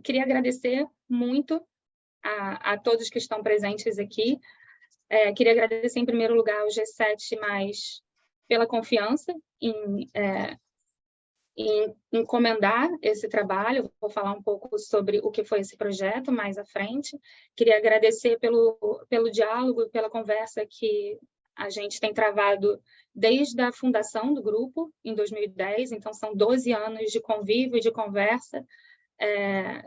queria agradecer muito a todos que estão presentes aqui. Queria agradecer, em primeiro lugar, ao G7+, pela confiança em encomendar esse trabalho. Vou falar um pouco sobre o que foi esse projeto mais à frente. Queria agradecer pelo diálogo e pela conversa que a gente tem travado desde a fundação do grupo, em 2010. Então, são 12 anos de convívio e de conversa,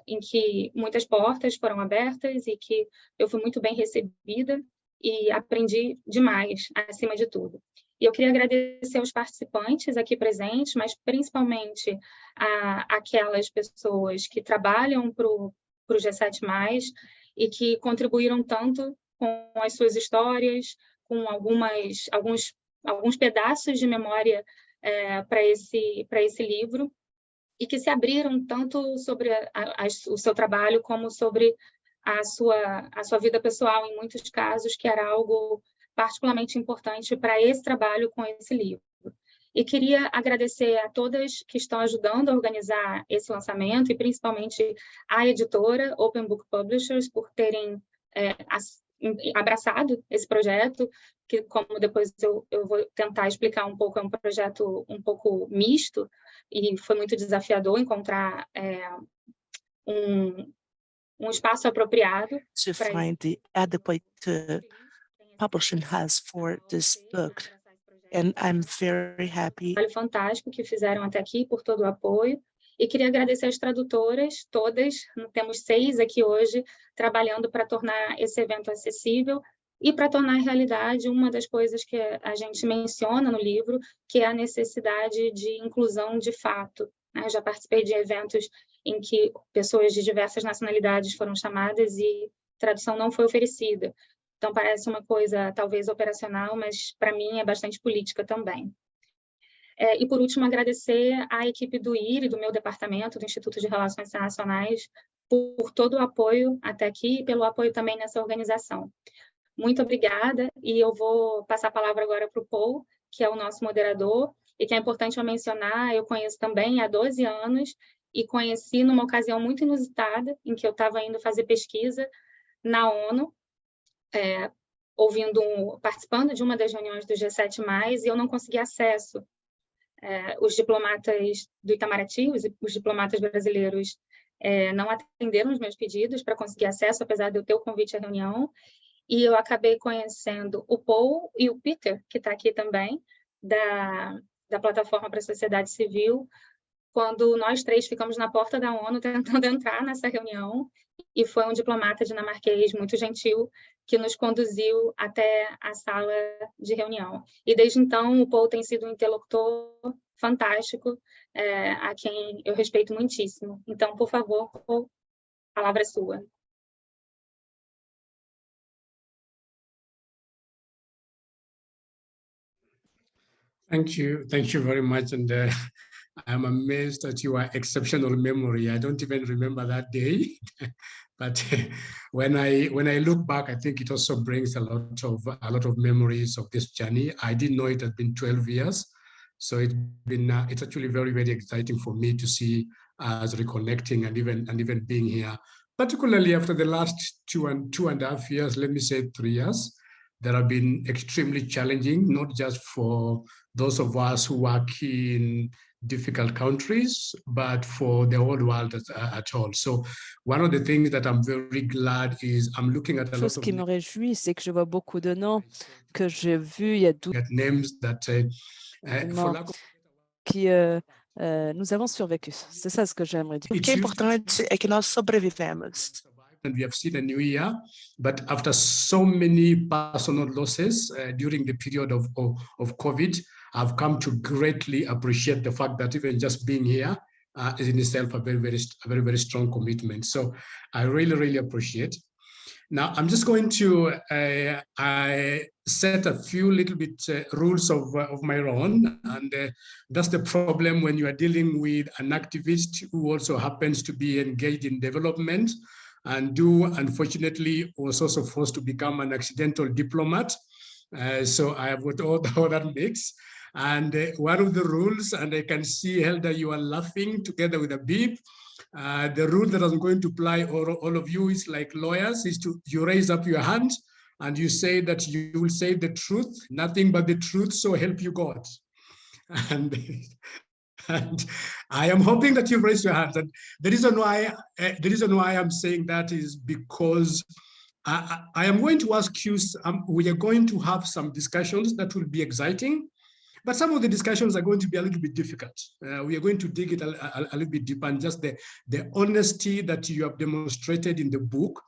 em que muitas portas foram abertas e que eu fui muito bem recebida e aprendi demais, acima de tudo. E eu queria agradecer aos participantes aqui presentes, mas principalmente aquelas pessoas que trabalham para o G7+, e que contribuíram tanto com as suas histórias, com alguns pedaços de memória para esse livro, e que se abriram tanto sobre o seu trabalho como sobre a sua vida pessoal, em muitos casos, que era algo particularmente importante para esse trabalho com esse livro. E queria agradecer a todas que estão ajudando a organizar esse lançamento, e principalmente a editora Open Book Publishers, por terem abraçado esse projeto, que, como depois eu vou tentar explicar um pouco, é um projeto um pouco misto, e foi muito desafiador encontrar um espaço apropriado to find the adequate publishing house for this book. And I'm very happy. Trabalho fantástico que fizeram até aqui, por todo o apoio. E queria agradecer às tradutoras, todas, temos 6 aqui hoje, trabalhando para tornar esse evento acessível e para tornar realidade uma das coisas que a gente menciona no livro, que é a necessidade de inclusão de fato. Eu já participei de eventos em que pessoas de diversas nacionalidades foram chamadas e tradução não foi oferecida. Então, parece uma coisa talvez operacional, mas para mim é bastante política também. E, por último, agradecer à equipe do IR, do meu departamento, do Instituto de Relações Internacionais, por todo o apoio até aqui e pelo apoio também nessa organização. Muito obrigada, e eu vou passar a palavra agora para o Paul, que é o nosso moderador, e que é importante eu mencionar, eu conheço também há 12 anos, e conheci numa ocasião muito inusitada, em que eu estava indo fazer pesquisa na ONU, participando de uma das reuniões do G7+, e eu não consegui acesso. Os diplomatas do Itamaraty, os diplomatas brasileiros, não atenderam os meus pedidos para conseguir acesso, apesar de eu ter o convite à reunião, e eu acabei conhecendo o Paul e o Peter, que está aqui também, da Plataforma para a Sociedade Civil, quando nós 3 ficamos na porta da ONU tentando entrar nessa reunião, e foi um diplomata dinamarquês muito gentil que nos conduziu até a sala de reunião. E desde então o Paul tem sido um interlocutor fantástico, a quem eu respeito muitíssimo. Então, por favor, Paul, a palavra é sua. Thank you very much, and I'm amazed at your exceptional memory. I don't even remember that day, but when I look back, I think it also brings a lot of memories of this journey. I didn't know it had been 12 years, so it's actually very, very exciting for me to see us reconnecting and even being here, particularly after the last two and a half years. Let me say 3 years. That have been extremely challenging, not just for those of us who work in difficult countries, but for the whole world at all. So one of the things that I'm very glad is I'm looking at a lot Chose of qui me réjouit, c'est que je vois beaucoup de noms que j'ai vus il y a 12 names that qui nous avons survécu. C'est ça ce que j'aimerais dire. O que é importante é que nós sobrevivemos. and we have seen a new year, but after so many personal losses during the period of COVID, I've come to greatly appreciate the fact that even just being here is in itself a very strong commitment. So I really, really appreciate. Now, I'm just going to set a few little bit rules of my own, and that's the problem when you are dealing with an activist who also happens to be engaged in development, and unfortunately was also forced to become an accidental diplomat. So I have got all that mix. And one of the rules, and I can see, Helda, you are laughing together with Habib, The rule that I'm going to apply all of you is like lawyers, is you raise up your hand and you say that you will say the truth, nothing but the truth, so help you God. And I am hoping that you've raised your hands. And the reason why I'm saying that is because I am going to ask you, we are going to have some discussions that will be exciting, but some of the discussions are going to be a little bit difficult. We are going to dig it a little bit deeper, and just the honesty that you have demonstrated in the book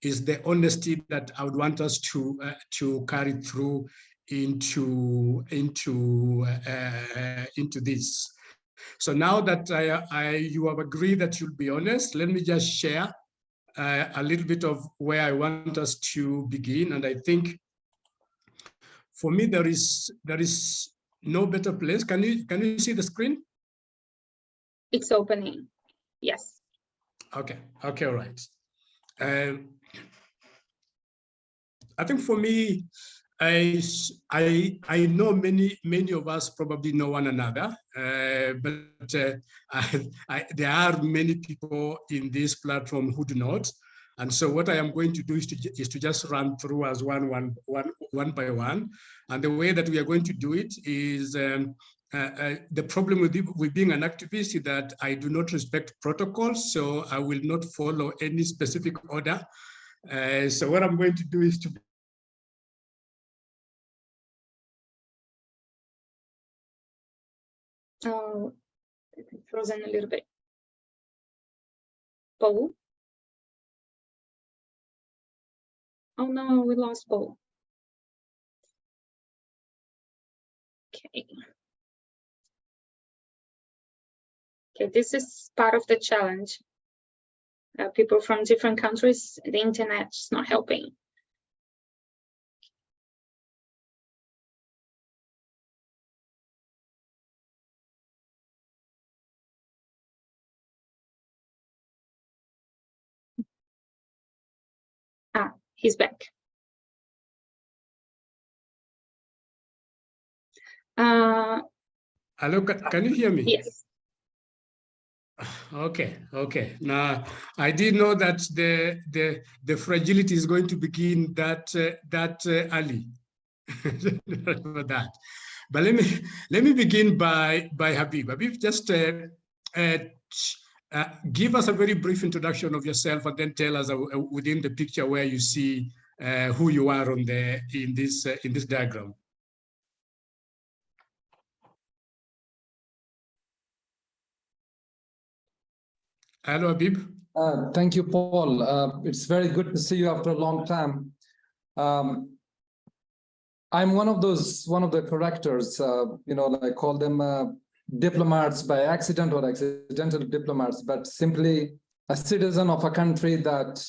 is the honesty that I would want us to carry through into this. So now that you have agreed that you'll be honest, let me just share a little bit of where I want us to begin. And I think for me, there is no better place. Can you see the screen? It's opening. Yes. Okay. Okay. All right. I think for me, I know many of us probably know one another, but there are many people in this platform who do not. And so what I am going to do is to just run through as one by one. And the way that we are going to do it is the problem with being an activist is that I do not respect protocols, so I will not follow any specific order. So what I'm going to do is to frozen a little bit. Paul? Oh no, we lost Paul. Okay. Okay, this is part of the challenge. People from different countries, the internet's not helping. Ah, he's back. Hello, can you hear me? Yes. Okay. Now, I did know that the fragility is going to begin that early. For that. But let me begin by Habib. Habib, just give us a very brief introduction of yourself, and then tell us within the picture where you see who you are in this diagram. Hello, Habib. Thank you, Paul. It's very good to see you after a long time. I'm one of the characters, I call them diplomats by accident or accidental diplomats, but simply a citizen of a country that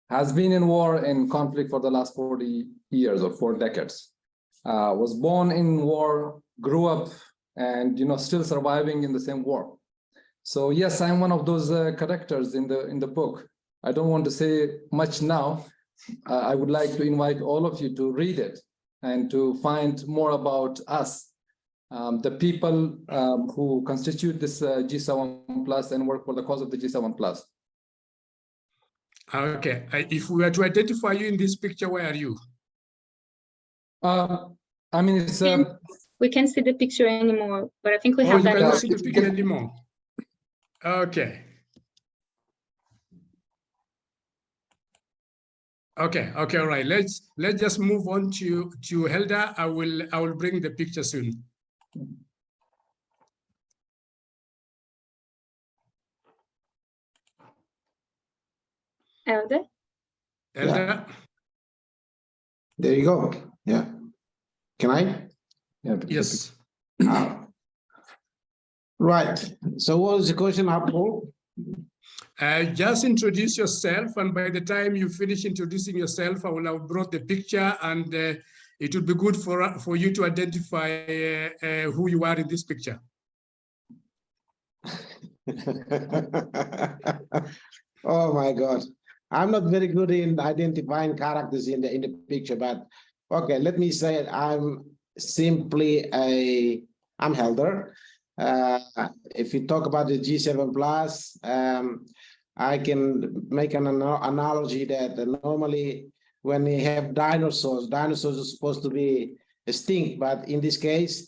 has been in war and conflict for the last 40 years or 4 decades. Was born in war, grew up, and still surviving in the same war. So yes, I'm one of those characters in the book. I don't want to say much now. I would like to invite all of you to read it and to find more about us, the people who constitute this G7 Plus and work for the cause of the G7 Plus. Okay, if we were to identify you in this picture, where are you? I mean, it's we can't see the picture anymore, but I think we have that. You cannot see the picture anymore. Okay. Okay, all right. Let's just move on to Helda. I will bring the picture soon. Helda? Helda? There you go. Yeah. Can I? Yeah, yes. Right. So what was the question, Paul? Just introduce yourself, and by the time you finish introducing yourself, I will have brought the picture, and it would be good for you to identify who you are in this picture. Oh my God. I'm not very good in identifying characters in the picture, but okay, let me say it. I'm simply I'm Helder. If you talk about the G7 plus, I can make an analogy that normally when we have dinosaurs are supposed to be extinct, but in this case,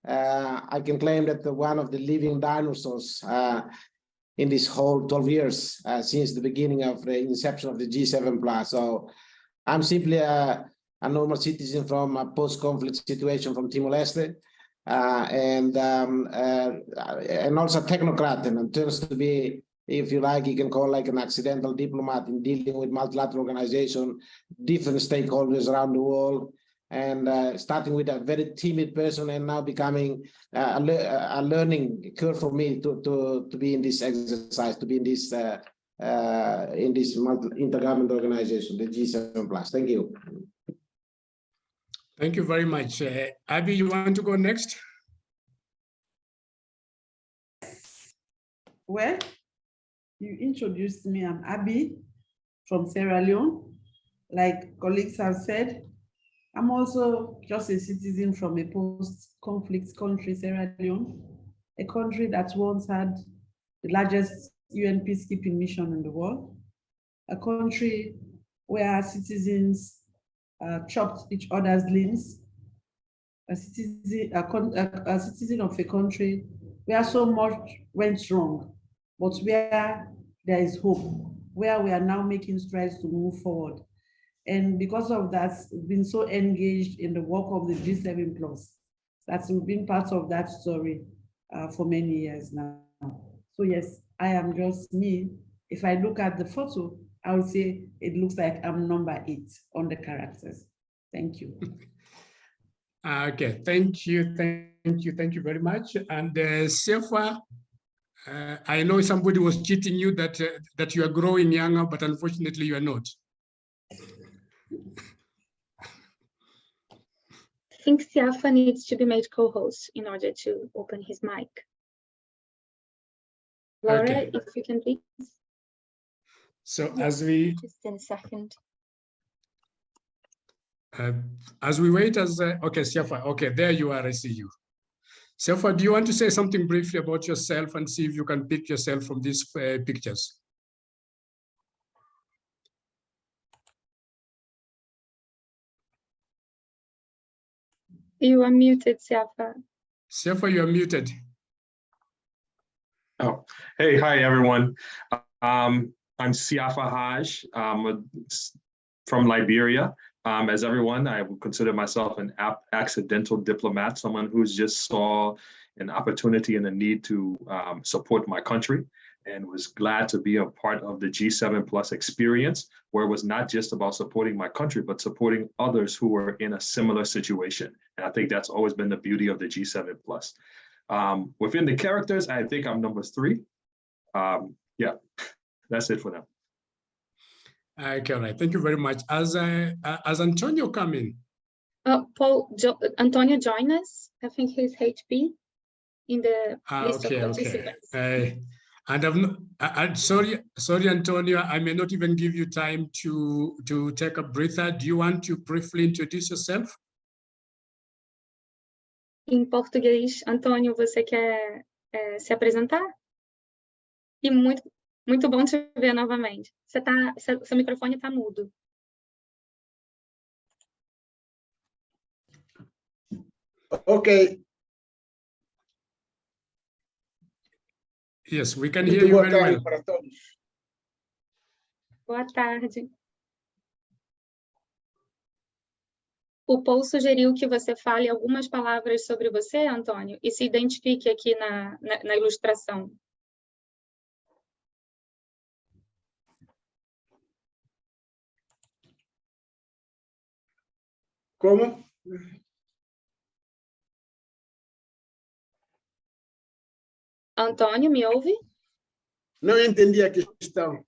I can claim that one of the living dinosaurs in this whole 12 years since the beginning of the inception of the G7 plus. So I'm simply a normal citizen from a post-conflict situation from Timor-Leste, and also a technocrat, and it turns to be, if you like, you can call like an accidental diplomat in dealing with multilateral organization, different stakeholders around the world, and starting with a very timid person and now becoming a learning curve for me to be in this exercise, to be in this intergovernmental organization, the G7 plus. Thank you. Thank you very much. Abie, you want to go next? Well, you introduced me. I'm Abie from Sierra Leone. Like colleagues have said, I'm also just a citizen from a post-conflict country, Sierra Leone, a country that once had the largest UN peacekeeping mission in the world, a country where our citizens chopped each other's limbs, a citizen of a country where so much went wrong, but where there is hope, where we are now making strides to move forward. And because of that, we've been so engaged in the work of the G7 plus, that we've been part of that story for many years now. So yes, I am just me. If I look at the photo, I would say it looks like I'm number 8 on the characters. Thank you. Okay, thank you very much. And Sefa, I know somebody was cheating you that you are growing younger, but unfortunately you are not. I think Siafa needs to be made co-host in order to open his mic. Laura, Okay. if you can please. So Yes, just in a second. as we wait, okay, Siafa, okay, there you are, I see you. Siafa, do you want to say something briefly about yourself and see if you can pick yourself from these pictures? You are muted, Siafa. Siafa, you are muted. Oh, hey, hi, everyone. I'm Siafa Haj. I'm from Liberia. As everyone, I would consider myself an accidental diplomat, someone who's just saw an opportunity and a need to support my country, and was glad to be a part of the G7 plus experience, where it was not just about supporting my country, but supporting others who were in a similar situation. And I think that's always been the beauty of the G7 plus. Within the characters, I think I'm number 3. Yeah, that's it for now. Okay, all right. Thank you very much. As Antonio come in. Antonio join us. I think he's HP in the list okay, of participants. Okay. And I'm sorry, Antonio, I may not even give you time to take a breather. Do you want to briefly introduce yourself? Em português, Antônio, você quer se apresentar? E muito bom te ver novamente. Seu microfone está mudo. Okay. Yes, we can hear you very well. Para todos. Boa tarde. O Paul sugeriu que você fale algumas palavras sobre você, Antônio, e se identifique aqui na ilustração. Como? Antônio, me ouve? Não entendi a questão.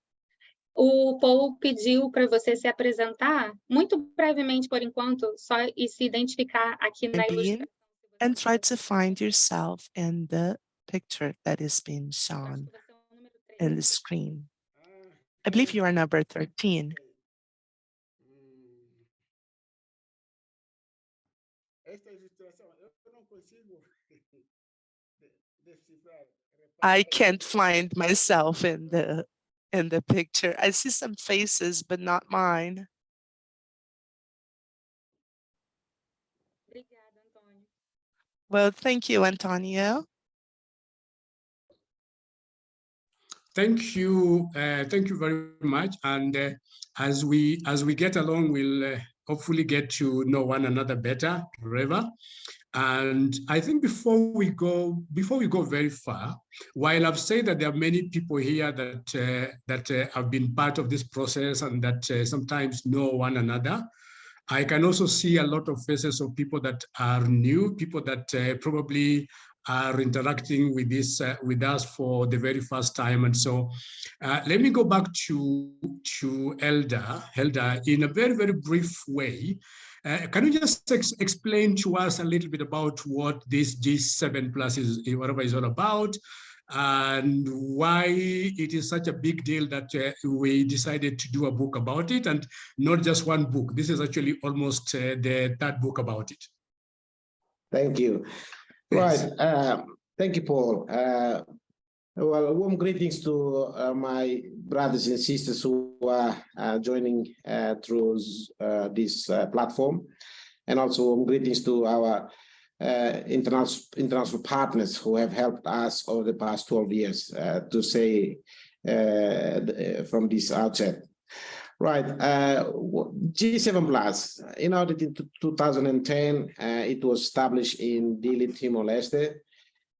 O Paul pediu para você se apresentar, muito brevemente por enquanto, só e se identificar aqui na ilustração. And try to find yourself in the picture that is being shown in the screen. I believe you are number 13. Esta ilustração, eu não consigo I can't find myself in the picture. I see some faces, but not mine. Well, thank you, Antonio. Thank you very much. And as we get along, we'll hopefully get to know one another better, forever. And I think before we go very far, while I've said that there are many people here that have been part of this process and that sometimes know one another, I can also see a lot of faces of people that are new, people that probably are interacting with this with us for the very first time. And so let me go back to Elder in a very, very brief way. Can you just explain to us a little bit about what this G7 Plus is, whatever is all about, and why it is such a big deal that we decided to do a book about it, and not just one book. This is actually almost the third book about it. Thank you. Thanks. Right. Thank you, Paul. Well, warm greetings to my brothers and sisters who are joining through this platform, and also warm greetings to our international partners who have helped us over the past 12 years to say from this outset. Right, G7 Plus, in 2010, it was established in Dili, Timor-Leste.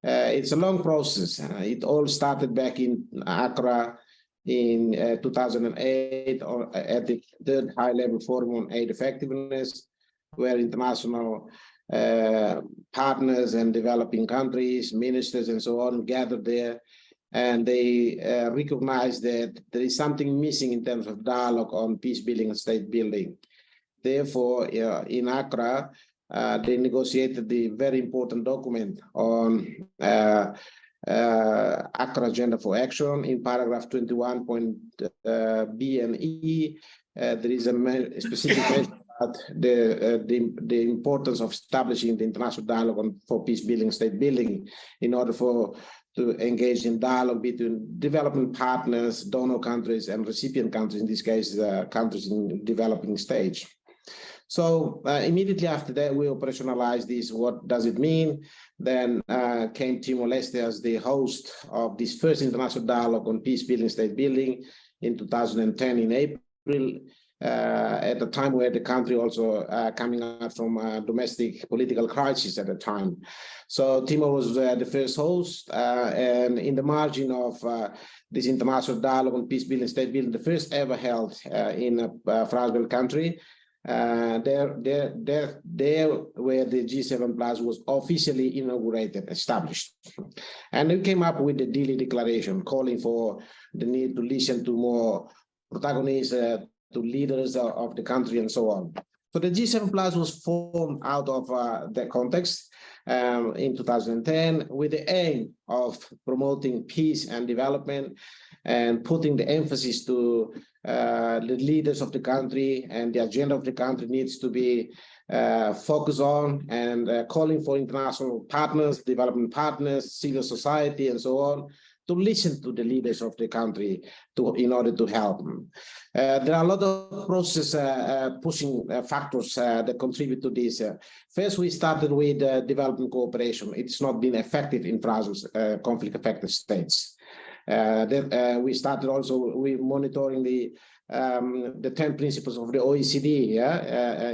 It's a long process. It all started back in Accra in 2008 at the third high-level forum on aid effectiveness, where international partners and developing countries, ministers and so on gathered there. And they recognized that there is something missing in terms of dialogue on peace building and state building. Therefore, in Accra, they negotiated the very important document on Accra Agenda for Action. In paragraph 21.B and E, there is a specific mention about the importance of establishing the international dialogue for peace building, state building, in order to engage in dialogue between development partners, donor countries, and recipient countries, in this case, countries in developing stage. So immediately after that, we operationalized this. What does it mean? Then came Timor-Leste as the host of this first international dialogue on peace building, state building in 2010 in April, at the time where the country also coming out from a domestic political crisis at the time. So Timor was the first host, and in the margin of this international dialogue on peace building, state building, the first ever held in a first world country, there where the G7 Plus was officially inaugurated, established. And we came up with the Dili Declaration, calling for the need to listen to more protagonists, to leaders of the country and so on. So the G7 Plus was formed out of that context in 2010 with the aim of promoting peace and development and putting the emphasis to the leaders of the country, and the agenda of the country needs to be focused on, and calling for international partners, development partners, civil society and so on, to listen to the leaders of the country in order to help them. There are a lot of process pushing factors that contribute to this. First, we started with development cooperation. It's not been effective in conflict-affected states. Then we started also with monitoring the 10 principles of the OECD,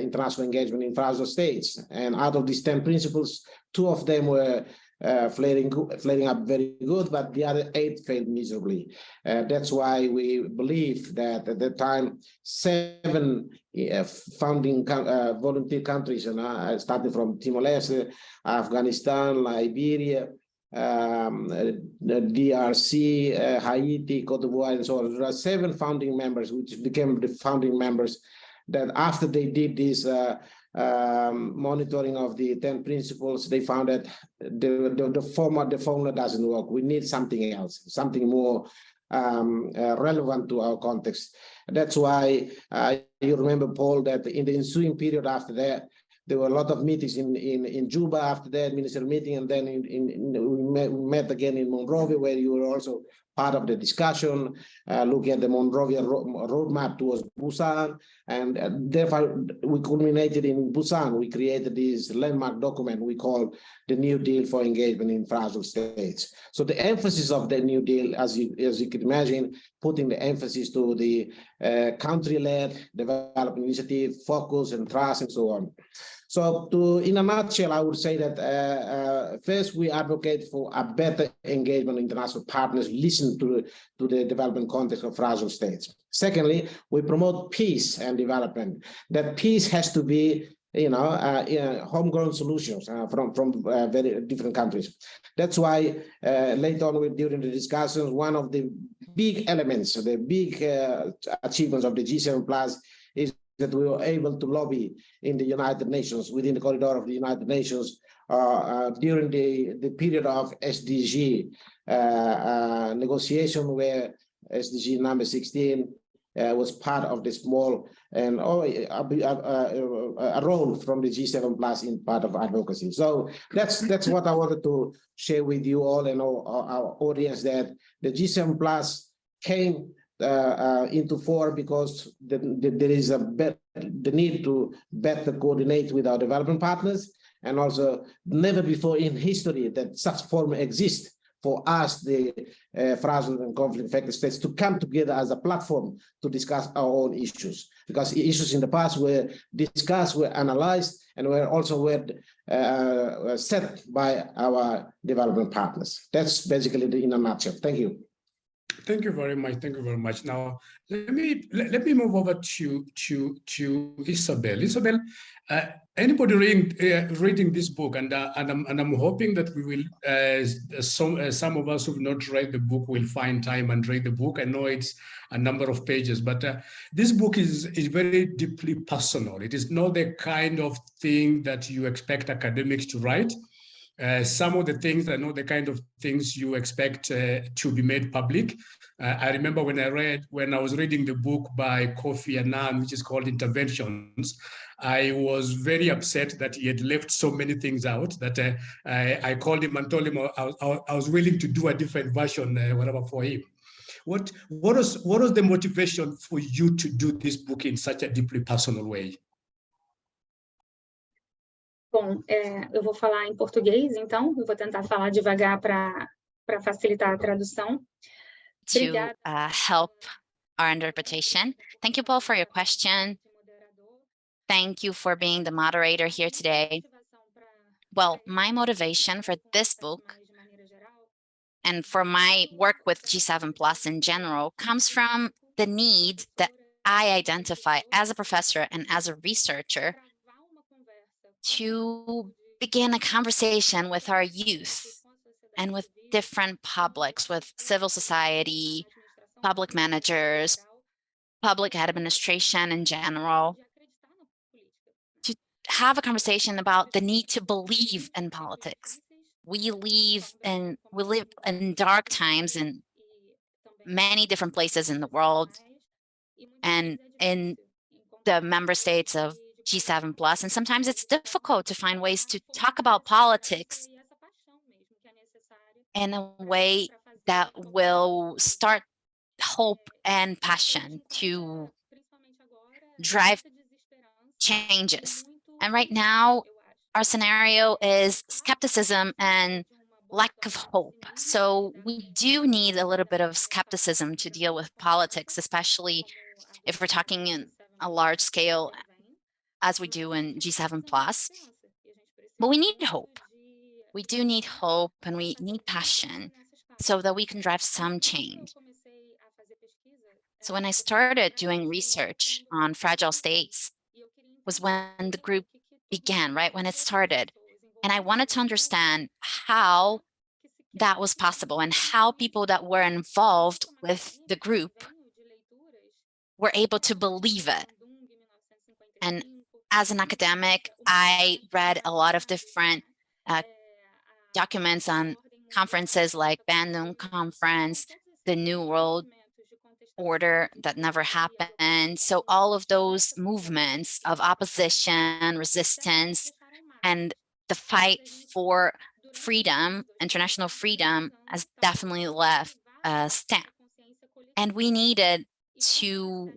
international engagement in fragile states. And out of these 10 principles, 2 of them were flaring up very good, but the other 8 failed miserably. That's why we believe that at that time, 7 founding volunteer countries, starting from Timor-Leste, Afghanistan, Liberia, the DRC, Haiti, Cote d'Ivoire, and so on. There are 7 founding members, which became the founding members, that after they did this monitoring of the 10 principles, they found that the formula doesn't work. We need something else, something more relevant to our context. That's why you remember, Paul, that in the ensuing period after that, There were a lot of meetings in Juba after that, ministerial meeting, and then we met again in Monrovia, where you were also part of the discussion, looking at the Monrovia roadmap towards Busan, and therefore we culminated in Busan. We created this landmark document we call the New Deal for Engagement in Fragile States. So the emphasis of the New Deal, as you can imagine, putting the emphasis to the country-led development initiative, focus and trust and so on. So in a nutshell, I would say that first, we advocate for a better engagement with international partners, listen to the development context of fragile states. Secondly, we promote peace and development. That peace has to be homegrown solutions from very different countries. That's why later on during the discussions, one of the big elements, the big achievements of the G7 Plus is that we were able to lobby in the United Nations, within the corridor of the United Nations, during the period of SDG negotiation, where SDG number 16 was part of the small and a role from the G7 Plus in part of advocacy. So that's what I wanted to share with you all and our audience, that the G7 Plus came into force because there is the need to better coordinate with our development partners, and also never before in history that such forum exists for us, the fragile and conflict-affected states, to come together as a platform to discuss our own issues. Because issues in the past were discussed, were analyzed, and were also set by our development partners. That's basically in a nutshell. Thank you. Thank you very much. Thank you very much. Now, let me move over to Isabel. Isabel, anybody reading this book, and I'm hoping that we will, some of us who've not read the book will find time and read the book. I know it's a number of pages, but this book is very deeply personal. It is not the kind of thing that you expect academics to write. Some of the things, I know the kind of things you expect to be made public. I remember when I was reading the book by Kofi Annan, which is called Interventions, I was very upset that he had left so many things out that I called him and told him I was willing to do a different version, whatever, for him. What was the motivation for you to do this book in such a deeply personal way? Bom, eu vou falar em português, então. Eu vou tentar falar devagar para facilitar a tradução. To help our interpretation. Thank you, Paul, for your question. Thank you for being the moderator here today. Well, my motivation for this book and for my work with G7 Plus in general comes from the need that I identify as a professor and as a researcher to begin a conversation with our youth and with different publics, with civil society, public managers, public administration in general, to have a conversation about the need to believe in politics. We live in dark times in many different places in the world and in the member states of G7 Plus, and sometimes it's difficult to find ways to talk about politics in a way that will start hope and passion to drive changes. And right now, our scenario is skepticism and lack of hope. So we do need a little bit of skepticism to deal with politics, especially if we're talking in a large scale, as we do in G7 Plus. But we need hope. We do need hope, and we need passion so that we can drive some change. So when I started doing research on fragile states was when the group began, right? When it started. And I wanted to understand how that was possible and how people that were involved with the group were able to believe it. And as an academic, I read a lot of different documents on conferences like Bandung Conference, the New World order that never happened. So all of those movements of opposition, resistance, and the fight for freedom, international freedom, has definitely left a stamp. And we needed to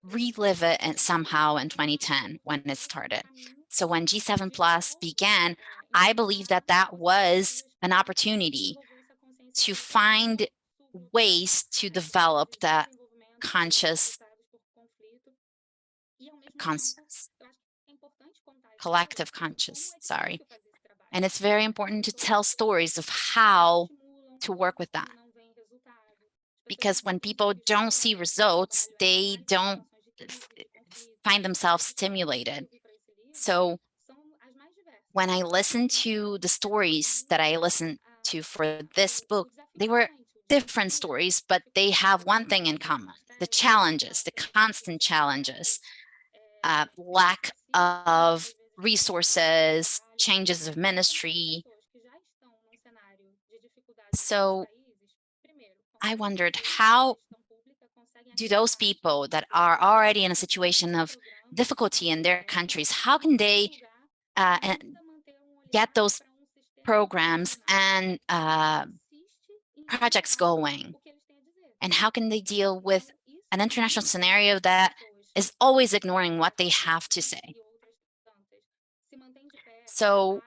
relive it somehow in 2010 when it started. So when G7 Plus began, I believe that that was an opportunity to find ways to develop that collective conscious, sorry. And it's very important to tell stories of how to work with that. Because when people don't see results, they don't find themselves stimulated. So when I listened to the stories that I listened to for this book, they were different stories, but they have one thing in common: the challenges, the constant challenges, lack of resources, changes of ministry. So I wondered, how do those people that are already in a situation of difficulty in their countries, how can they get those programs and projects going? And how can they deal with an international scenario that is always ignoring what they have to say? So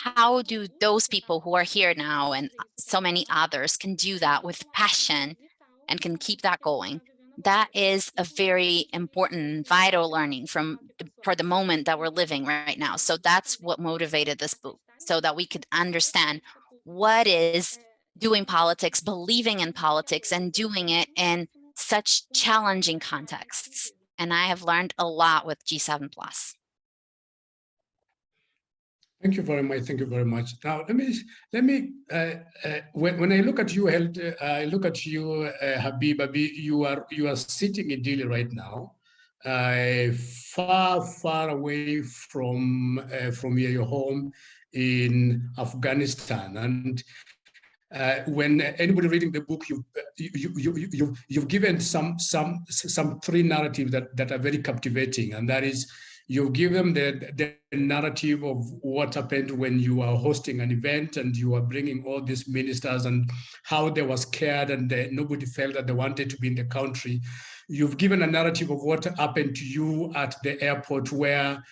how do those people who are here now and so many others can do that with passion and can keep that going? That is a very important, vital learning for the moment that we're living right now. So that's what motivated this book, so that we could understand what is doing politics, believing in politics, and doing it in such challenging contexts. And I have learned a lot with G7 Plus. Thank you very much. Thank you very much. Now, let me. When I look at you, I look at you, Habib. You are sitting in Delhi right now, far away from your home in Afghanistan. And when anybody reading the book, you've given some three narratives that are very captivating, and that is, you give them the narrative of what happened when you are hosting an event and you are bringing all these ministers and how they were scared and nobody felt that they wanted to be in the country. You've given a narrative of what happened to you at the airport, where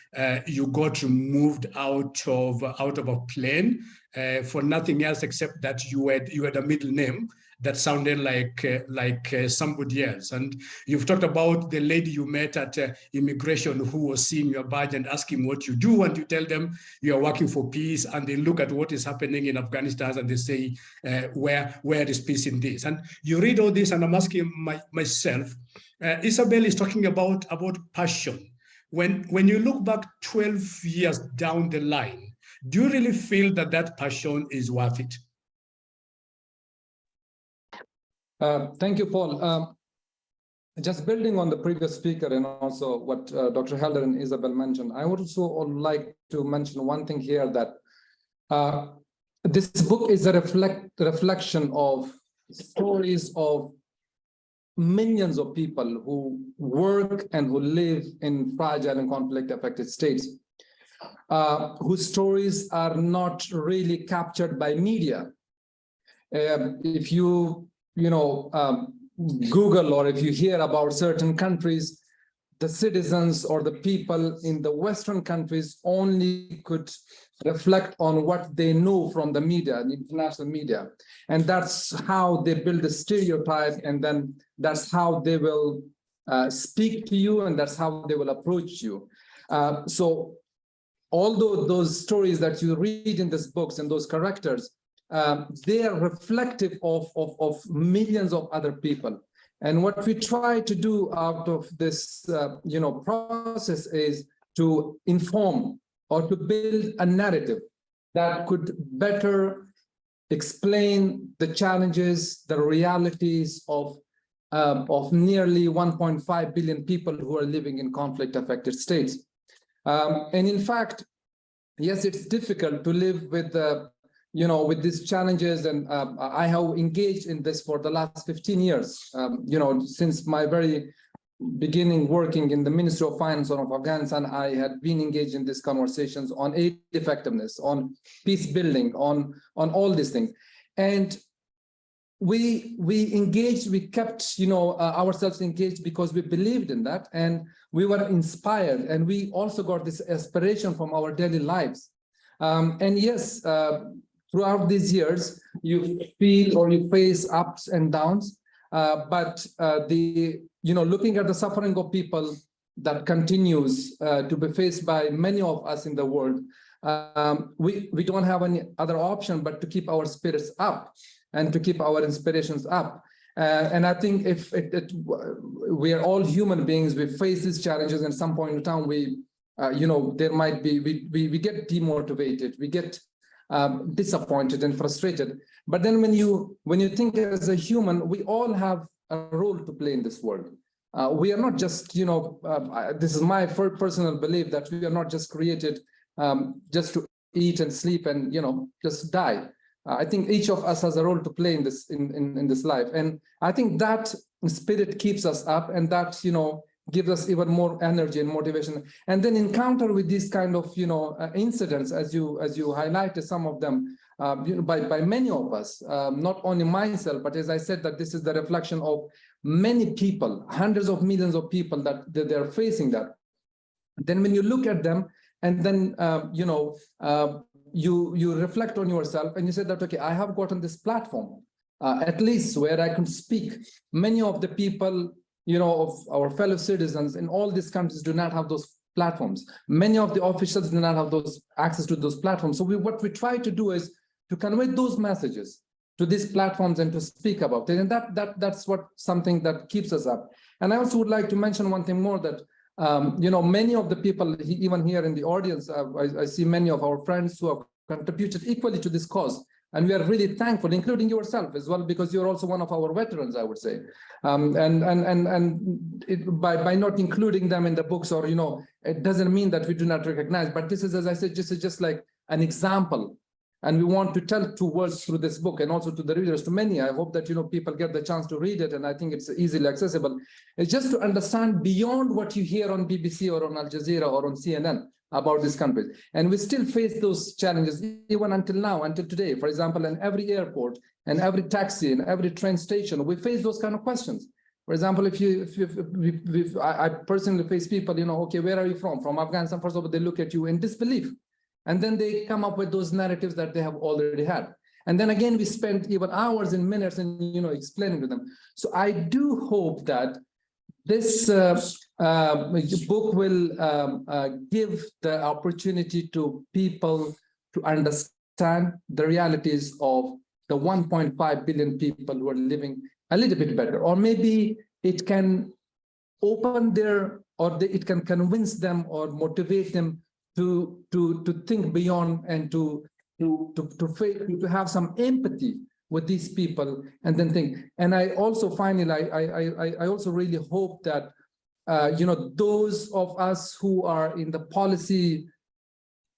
you got removed out of a plane for nothing else except that you had a middle name that sounded like somebody else. And you've talked about the lady you met at immigration who was seeing your badge and asking what you do, and you tell them you are working for peace, and they look at what is happening in Afghanistan and they say, where is peace in this? And you read all this, and I'm asking myself, Isabel is talking about passion. When you look back 12 years down the line, do you really feel that passion is worth it? Thank you, Paul. Just building on the previous speaker and also what Dr. Helder and Isabel mentioned, I would also like to mention one thing here, that this book is a reflection of stories of millions of people who work and who live in fragile and conflict-affected states, whose stories are not really captured by media. If you Google, or if you hear about certain countries, the citizens or the people in the Western countries only could reflect on what they know from the media, the international media. And that's how they build a stereotype, and then that's how they will speak to you, and that's how they will approach you. So although those stories that you read in these books and those characters, they are reflective of millions of other people. And what we try to do out of this process is to inform or to build a narrative that could better explain the challenges, the realities of nearly 1.5 billion people who are living in conflict-affected states. And in fact, yes, it's difficult to live with with these challenges, and I have engaged in this for the last 15 years, since my very beginning working in the Ministry of Finance of Afghanistan, I had been engaged in these conversations on aid effectiveness, on peace building, on all these things. And we engaged, we kept, ourselves engaged because we believed in that, and we were inspired, and we also got this aspiration from our daily lives. And yes, throughout these years, you feel or you face ups and downs, but looking at the suffering of people that continues to be faced by many of us in the world, we don't have any other option but to keep our spirits up and to keep our inspirations up. And I think if we are all human beings, we face these challenges, and at some point in time, there might be, we get demotivated, we get disappointed and frustrated. But then when you think as a human, we all have a role to play in this world. We are not just, this is my personal belief that we are not just created just to eat and sleep and, just die. I think each of us has a role to play in this in this life, and I think that spirit keeps us up, and that gives us even more energy and motivation. And then encounter with these kind of incidents, as you highlighted some of them, by many of us, not only myself, but as I said, that this is the reflection of many people, hundreds of millions of people that they're facing that. Then when you look at them, and then you reflect on yourself, and you say that, okay, I have gotten this platform, at least where I can speak. Many of the people, of our fellow citizens in all these countries do not have those platforms. Many of the officials do not have those access to those platforms. So what we try to do is to convey those messages to these platforms and to speak about it. And that's something that keeps us up. And I also would like to mention one thing more, that many of the people, even here in the audience, I see many of our friends who have contributed equally to this cause. And we are really thankful, including yourself as well, because you're also one of our veterans, I would say. By not including them in the books, or, it doesn't mean that we do not recognize, but this is, as I said, just like an example. And we want to tell two words through this book, and also to the readers, to many. I hope that, people get the chance to read it, and I think it's easily accessible. It's just to understand beyond what you hear on BBC or on Al Jazeera or on CNN about these countries. And we still face those challenges even until now, until today. For example, in every airport and every taxi and every train station, we face those kind of questions. For example, I personally face people, okay, where are you from? From Afghanistan. First of all, they look at you in disbelief. And then they come up with those narratives that they have already had. And then again, we spend even hours and minutes in, explaining to them. So I do hope that this book will give the opportunity to people to understand the realities of the 1.5 billion people who are living a little bit better. Or maybe it can open it can convince them or motivate them to think beyond, and to have some empathy with these people, and then think. And I also finally, I also really hope that those of us who are in the policy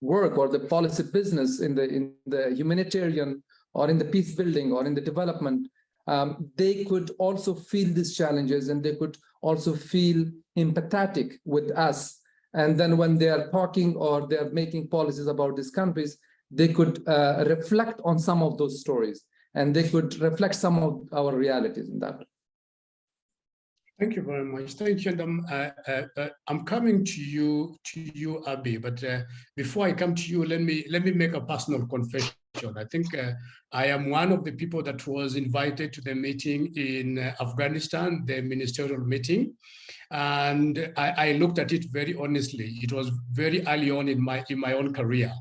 work or the policy business, in the humanitarian or in the peace building or in the development, they could also feel these challenges, and they could also feel empathetic with us. And then when they are talking or they're making policies about these countries, they could reflect on some of those stories, and they could reflect some of our realities in that. Thank you very much. Thank you. And I'm coming to you, Abie. But before I come to you, let me make a personal confession. I think I am one of the people that was invited to the meeting in Afghanistan, the ministerial meeting, and I looked at it very honestly. It was very early on in my own career,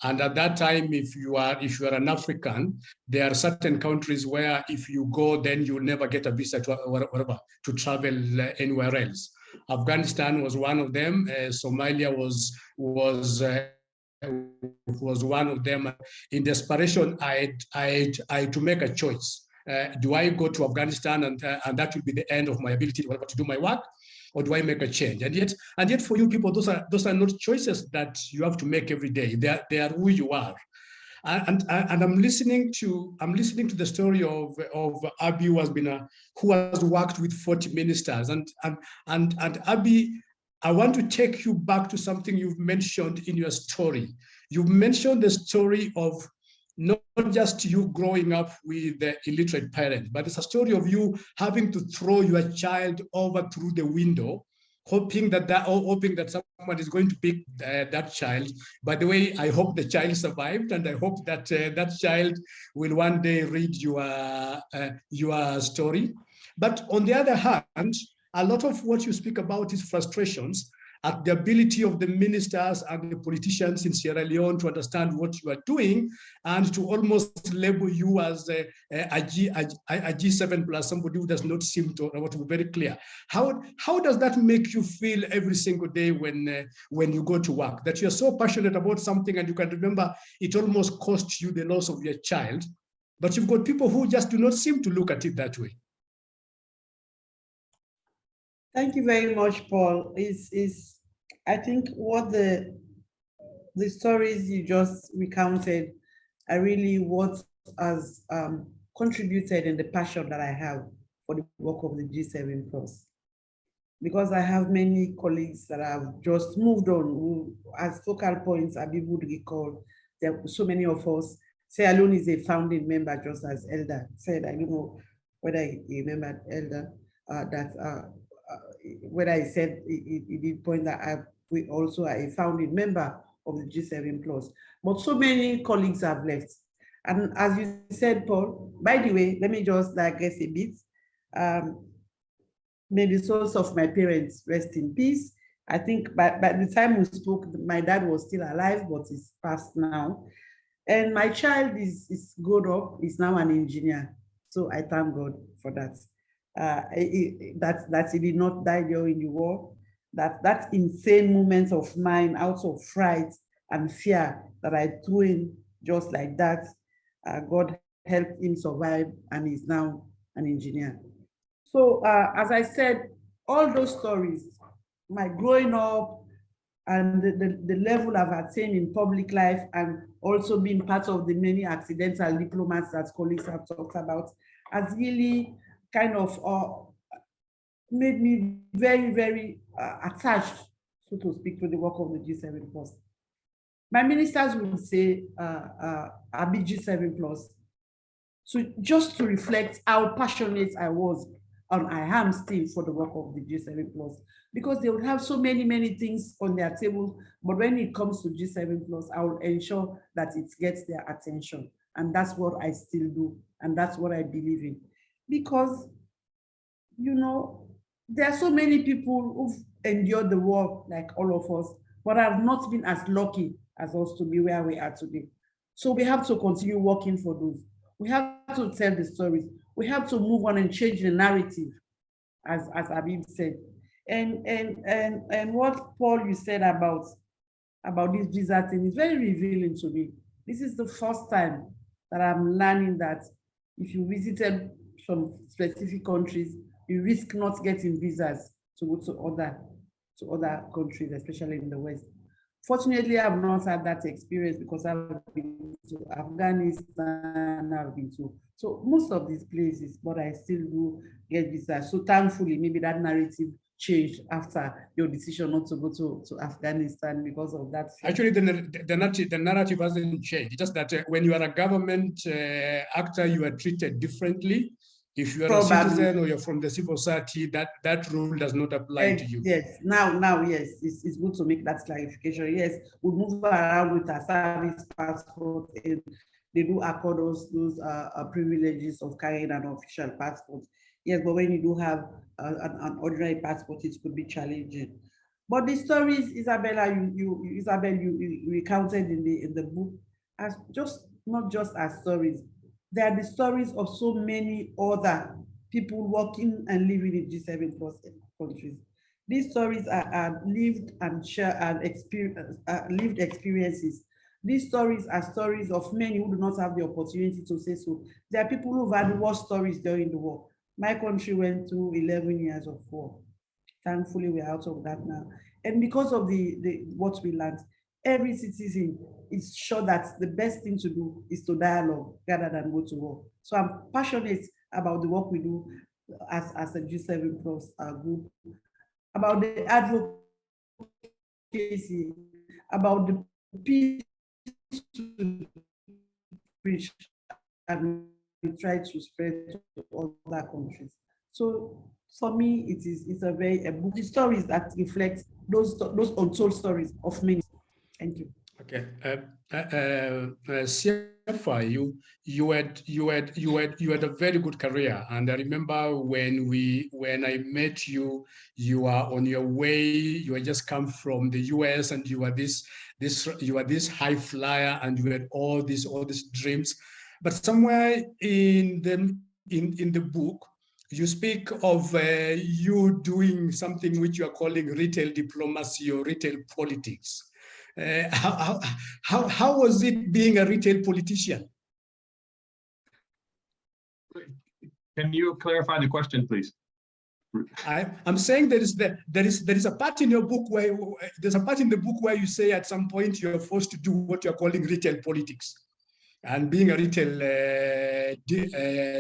and at that time, if you are an African, there are certain countries where if you go, then you'll never get a visa to travel anywhere else. Afghanistan was one of them. Somalia was one of them. In desperation, I had to make a choice. Do I go to Afghanistan and that will be the end of my ability to do my work, or do I make a change? And yet for you people, those are not choices that you have to make every day. They are who you are. And I'm listening to the story of Abie, who has worked with 40 ministers. And Abie, I want to take you back to something you've mentioned in your story. You've mentioned the story of not just you growing up with the illiterate parents, but it's a story of you having to throw your child over through the window, hoping that someone is going to pick that child. By the way, I hope the child survived, and I hope that that child will one day read your story. But on the other hand, a lot of what you speak about is frustrations at the ability of the ministers and the politicians in Sierra Leone to understand what you are doing and to almost label you as a G7 plus, somebody who does not seem to be very clear. How does that make you feel every single day when you go to work, that you're so passionate about something and you can remember it almost cost you the loss of your child, but you've got people who just do not seem to look at it that way? Thank you very much, Paul. I think what the stories you just recounted are really what has contributed in the passion that I have for the work of the G7 Plus. Because I have many colleagues that have just moved on, who, as focal points, Abie would recall, there are so many of us. Sierra Leone is a founding member, just as Elder said. I don't know whether he remembered Elder, whether he said he did point that we also are a founding member of the G7 Plus. But so many colleagues have left. And as you said, Paul, by the way, let me just digress a bit. May the souls of my parents rest in peace. I think by the time we spoke, my dad was still alive, but he's passed now. And my child is grown up, is now an engineer. So I thank God for that. That he did not die during the war, that insane moment of mine out of fright and fear that I threw in just like that, God helped him survive and he's now an engineer. So as I said, all those stories, my growing up and the level I've attained in public life, and also being part of the many accidental diplomats that colleagues have talked about, has really kind of made me very, very attached, so to speak, to the work of the G7 Plus. My ministers will say Abie G7 Plus, so just to reflect how passionate I was, and I am still, for the work of the G7 Plus, because they would have so many, many things on their table, but when it comes to G7 Plus, I will ensure that it gets their attention. And that's what I still do, and that's what I believe in. Because, you know, there are so many people who've endured the war, like all of us, but have not been as lucky as us to be where we are today. So we have to continue working for those. We have to tell the stories. We have to move on and change the narrative, as Habib said. And what, Paul, you said about this visa thing is very revealing to me. This is the first time that I'm learning that if you visited some specific countries, you risk not getting visas to go to other countries, especially in the West. Fortunately, I've not had that experience because I've been to Afghanistan, I've been to so most of these places, but I still do get visas. So thankfully, maybe that narrative changed after your decision not to go to Afghanistan because of that. Actually, the narrative hasn't changed. It's just that when you are a government actor, you are treated differently. If you are a citizen or you're from the civil society, that rule does not apply to you. Yes, now, yes, it's good to make that clarification. Yes, we move around with a service passport, and they do accord us those privileges of carrying an official passport. Yes, but when you do have an ordinary passport, it could be challenging. But the stories, Isabella, you recounted in the book as not just as stories. They are the stories of so many other people working and living in G7 Plus countries. These stories are lived and shared and lived experiences. These stories are stories of many who do not have the opportunity to say so. There are people who've had worse stories during the war. My country went through 11 years of war. Thankfully, we're out of that now. And because of what we learned, every citizen is sure that the best thing to do is to dialogue rather than go to war. So I'm passionate about the work we do as a G7 Plus group, about the advocacy, about the peace to preach, and we try to spread to other countries. So for me, it's a very book. The stories that reflect those untold stories of many. Thank you. Okay, Siafa, you had a very good career, and I remember when I met you, you are on your way. You had just come from the US, and you were this high flyer, and you had all these dreams. But somewhere in the book, you speak of you doing something which you are calling retail diplomacy or retail politics. How was it being a retail politician? Can you clarify the question, please? I'm saying there is a part in your book where there's a part in the book where you say at some point you're forced to do what you're calling retail politics, and being a retail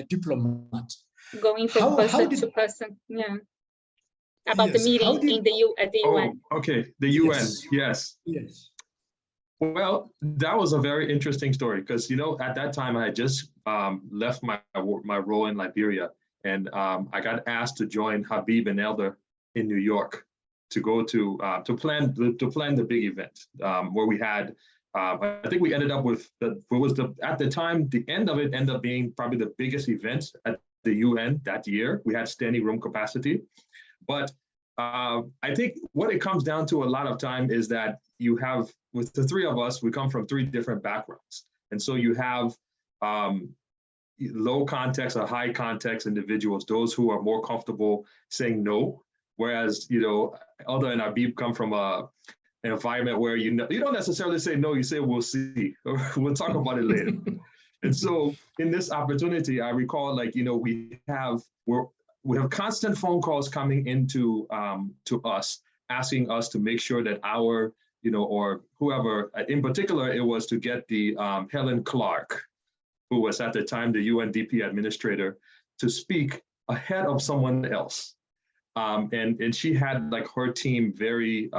diplomat. Going from person to person, yeah. About the meeting at the UN. Okay, the UN, yes. Well, that was a very interesting story because, at that time I had just left my role in Liberia, and I got asked to join Habib and Elder in New York to go to plan the big event where we had. I think we ended up with at the time, the end of it ended up being probably the biggest event at the UN that year. We had standing room capacity. But I think what it comes down to a lot of time is that you have, with the three of us, we come from three different backgrounds. And so you have low context or high context individuals, those who are more comfortable saying no, whereas, Elder and Abie come from an environment where you don't necessarily say no, you say we'll see, or we'll talk about it later. And so in this opportunity, I recall, we have constant phone calls coming into to us, asking us to make sure that our, or whoever, in particular, it was to get the Helen Clark, who was at the time the UNDP administrator, to speak ahead of someone else. And she had her team very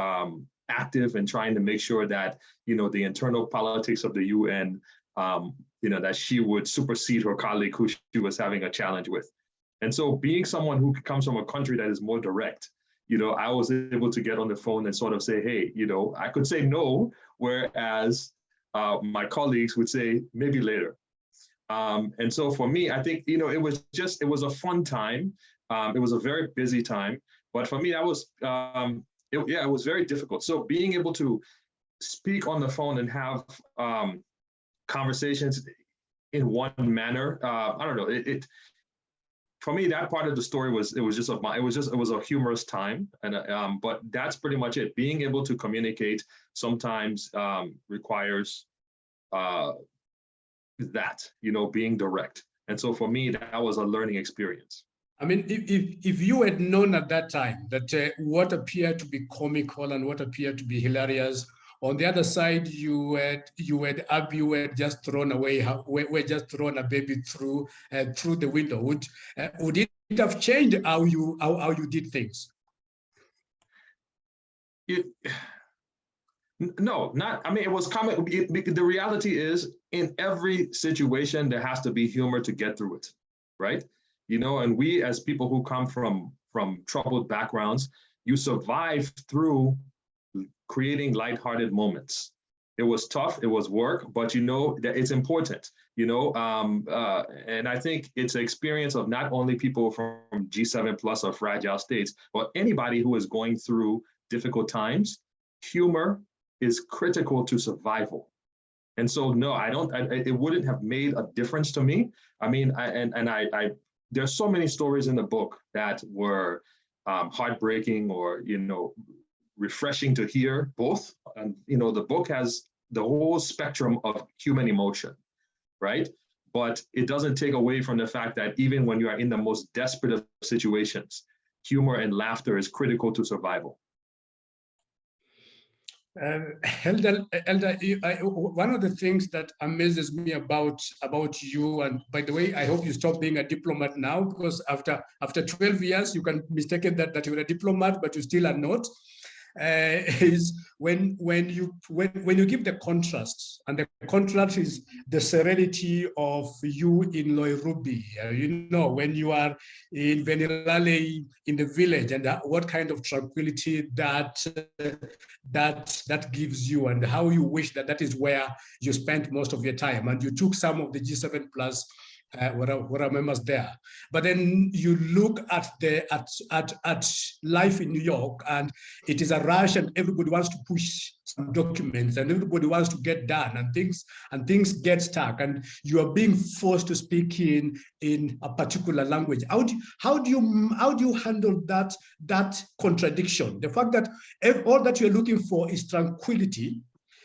active in trying to make sure that, the internal politics of the UN, that she would supersede her colleague who she was having a challenge with. And so being someone who comes from a country that is more direct, I was able to get on the phone and sort of say, hey, I could say no, whereas my colleagues would say maybe later. And so for me, I think, it was a fun time. It was a very busy time, but for me, that was, it was very difficult. So being able to speak on the phone and have conversations in one manner, I don't know, for me, that part of the story was it was a humorous time, and but that's pretty much it. Being able to communicate sometimes requires that, being direct, and so for me that was a learning experience. I mean, if you had known at that time that what appeared to be comical and what appeared to be hilarious, on the other side, you had Abie, who had just thrown away, we just thrown a baby through the window. Would it have changed how you did things? No, not. I mean, it was comic. The reality is, in every situation, there has to be humor to get through it, right? And we, as people who come from troubled backgrounds, you survive through creating lighthearted moments. It was tough, it was work, but that it's important, and I think it's an experience of not only people from G7 plus or fragile states, but anybody who is going through difficult times. Humor is critical to survival. And so, no, it wouldn't have made a difference to me. I mean, there's so many stories in the book that were heartbreaking or, refreshing to hear both. And, the book has the whole spectrum of human emotion, right? But it doesn't take away from the fact that even when you are in the most desperate of situations, humor and laughter is critical to survival. Elder, one of the things that amazes me about you, and by the way, I hope you stop being a diplomat now, because after 12 years, you can mistake it that you're a diplomat, but you still are not. Is when you give the contrast, and the contrast is the serenity of you in Loirubi, when you are in Venilale in the village, and what kind of tranquility that gives you, and how you wish that is where you spent most of your time, and you took some of the G7 plus what are members there. But then you look at life in New York, and it is a rush, and everybody wants to push some documents, and everybody wants to get done, and things get stuck, and you are being forced to speak in a particular language. How do you handle that contradiction? The fact that all that you're looking for is tranquility,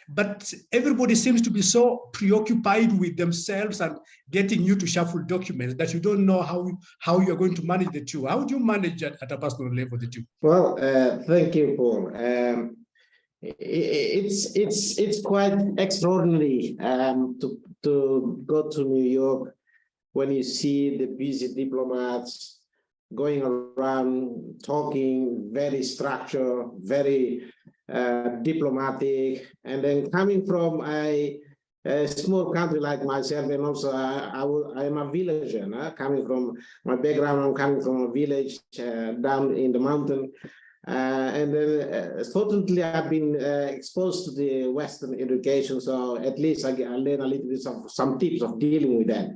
but everybody seems to be so preoccupied with themselves and getting you to shuffle documents that you don't know how you're going to manage the two. How do you manage at a personal level the two? Well, thank you, Paul. It's quite extraordinary to go to New York when you see the busy diplomats going around talking, very structured, very diplomatic, and then coming from a small country like myself, and also I am a villager. Coming from my background, I'm coming from a village down in the mountain, and then fortunately I've been exposed to the Western education, so at least I learn a little bit of some tips of dealing with that.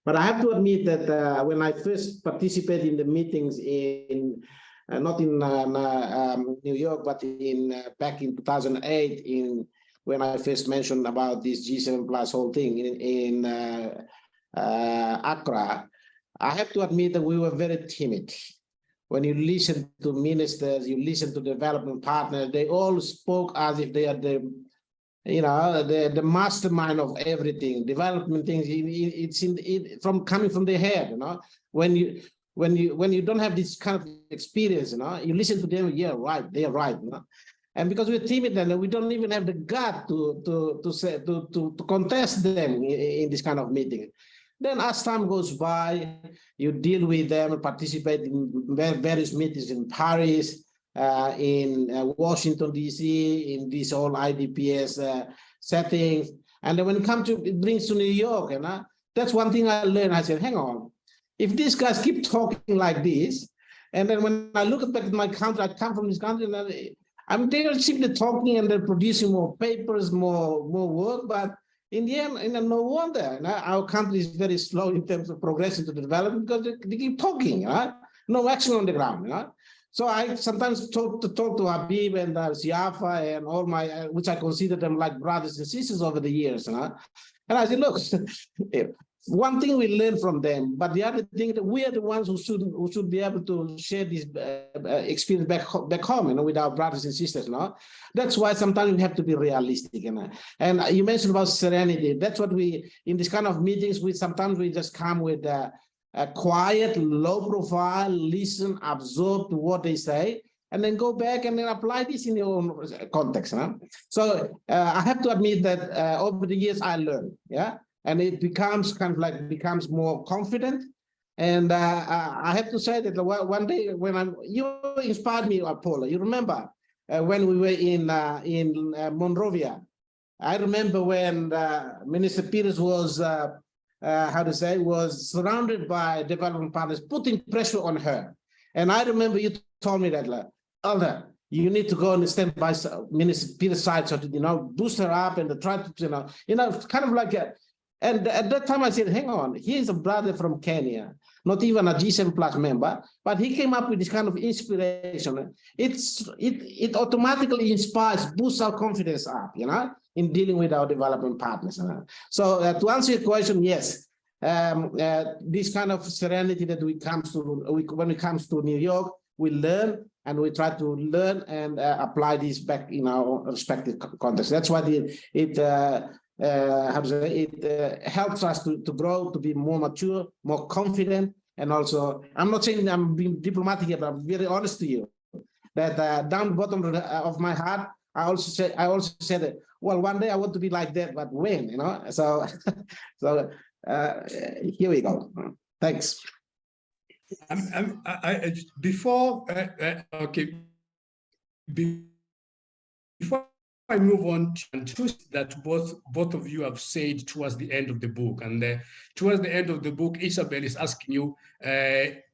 But I have to admit that when I first participated in the meetings in not in New York, but back in 2008, when I first mentioned about this G7 plus whole thing in Accra, I have to admit that we were very timid. When you listen to ministers, you listen to development partners, they all spoke as if they are the mastermind of everything. Development things, it's coming from their head. When you don't have this kind of experience, you listen to them, yeah, right, they're right. And because we're timid and we don't even have the gut to contest them in this kind of meeting. Then as time goes by, you deal with them, participate in various meetings in Paris, in Washington, D.C., in this whole IDPS settings. And then when it brings to New York, that's one thing I learned. I said, hang on, if these guys keep talking like this, and then when I look back at my country, I come from this country, and they're simply talking and they're producing more papers, more work, but in the end, no wonder our country is very slow in terms of progressing to the development because they keep talking, no action on the ground. So I sometimes talk to Habib and Siafa and all my, which I consider them like brothers and sisters over the years. And I say, look, one thing we learn from them, but the other thing that we are the ones who should be able to share this experience back home, with our brothers and sisters. That's why sometimes we have to be realistic. And you mentioned about serenity. That's what we, in this kind of meetings, sometimes we just come with a quiet, low profile, listen, absorb to what they say, and then go back and then apply this in your own context. So I have to admit that over the years I learned, and it becomes becomes more confident. And I have to say that one day when you inspired me, Paula. You remember when we were in Monrovia? I remember when Minister Peters was was surrounded by development partners, putting pressure on her. And I remember you told me that, Elder, you need to go and stand by Minister Peters' side, so to boost her up and try to kind of like a. And at that time I said, hang on, here's a brother from Kenya, not even a G7 plus member, but he came up with this kind of inspiration. It automatically inspires, boosts our confidence up, in dealing with our development partners. So to answer your question, yes, this kind of serenity that when it comes to New York, we learn and we try to learn and apply this back in our respective context. That's why it helps us to grow, to be more mature, more confident. And also, I'm not saying I'm being diplomatic here, but I'm very honest to you that down the bottom of my heart, I also said that, well, one day I want to be like that, but when, you know? So, here we go. Thanks. Before I move on to that both of you have said towards the end of the book, and towards the end of the book, Isabel is asking you,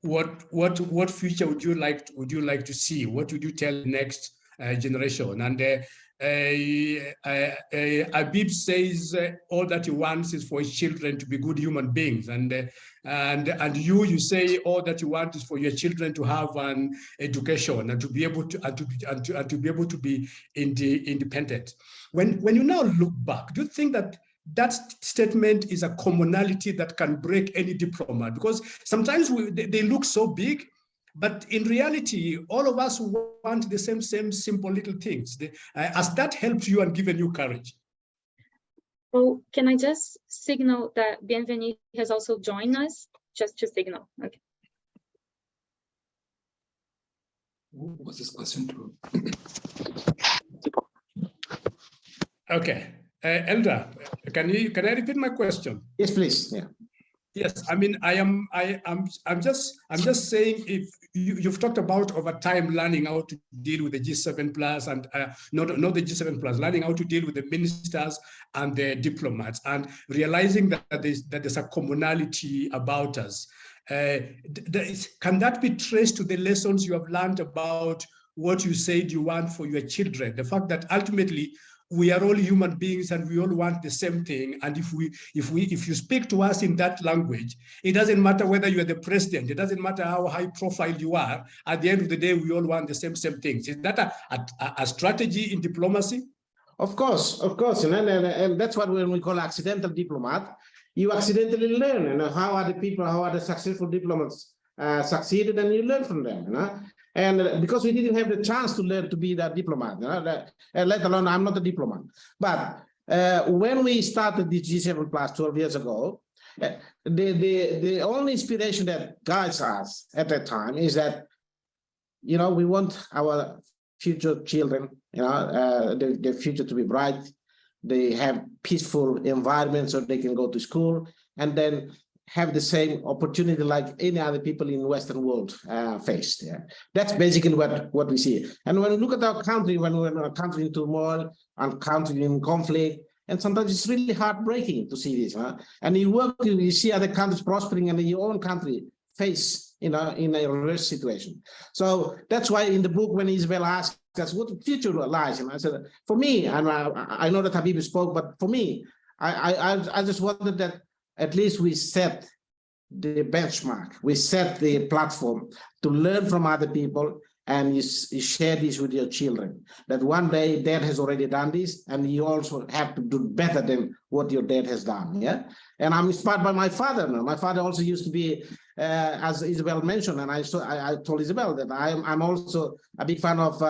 what future would you like to see? What would you tell the next generation? And Habib says all that he wants is for his children to be good human beings, and you say all that you want is for your children to have an education and to be able to be independent. When you now look back, do you think that that statement is a commonality that can break any diplomat? Because sometimes they look so big, but in reality, all of us want the same simple little things. Has that helped you and given you courage? Well, can I just signal that Bienvenu has also joined us? Just to signal, okay. What's this question to? Okay, Elder, can I repeat my question? Yes, please. Yeah. Yes, I mean, I'm just saying, if you've talked about over time learning how to deal with the G7 plus and not the G7 plus, learning how to deal with the ministers and the diplomats, and realizing that there's a commonality about us. Can that be traced to the lessons you have learned about what you said you want for your children? The fact that ultimately we are all human beings and we all want the same thing. And if you speak to us in that language, it doesn't matter whether you're the president, it doesn't matter how high profile you are. At the end of the day, we all want the same things. Is that a strategy in diplomacy? Of course, and that's what we call accidental diplomat. You accidentally learn, you know, how are the successful diplomats succeeded, and you learn from them, you know. And because we didn't have the chance to learn to be that diplomat, you know, let alone I'm not a diplomat. But when we started the G7 plus 12 years ago, the only inspiration that guides us at that time is that, you know, we want our future children, you know, the future to be bright. They have peaceful environment so they can go to school and then have the same opportunity like any other people in the Western world faced. Yeah. That's basically what we see. And when we look at our country, when we're in a country in turmoil and country in conflict, and sometimes it's really heartbreaking to see this. Huh? And you see other countries prospering and your own country face, you know, in a reverse situation. So that's why in the book, when Isabel asked us what the future lies, and I said, for me, and I know that Habib spoke, but for me, I just wanted that at least we set the benchmark, we set the platform to learn from other people, and you share this with your children, that one day dad has already done this, and you also have to do better than what your dad has done. Yeah. And I'm inspired by my father now. My father also used to be, as Isabel mentioned, and I told Isabel that I'm also a big fan of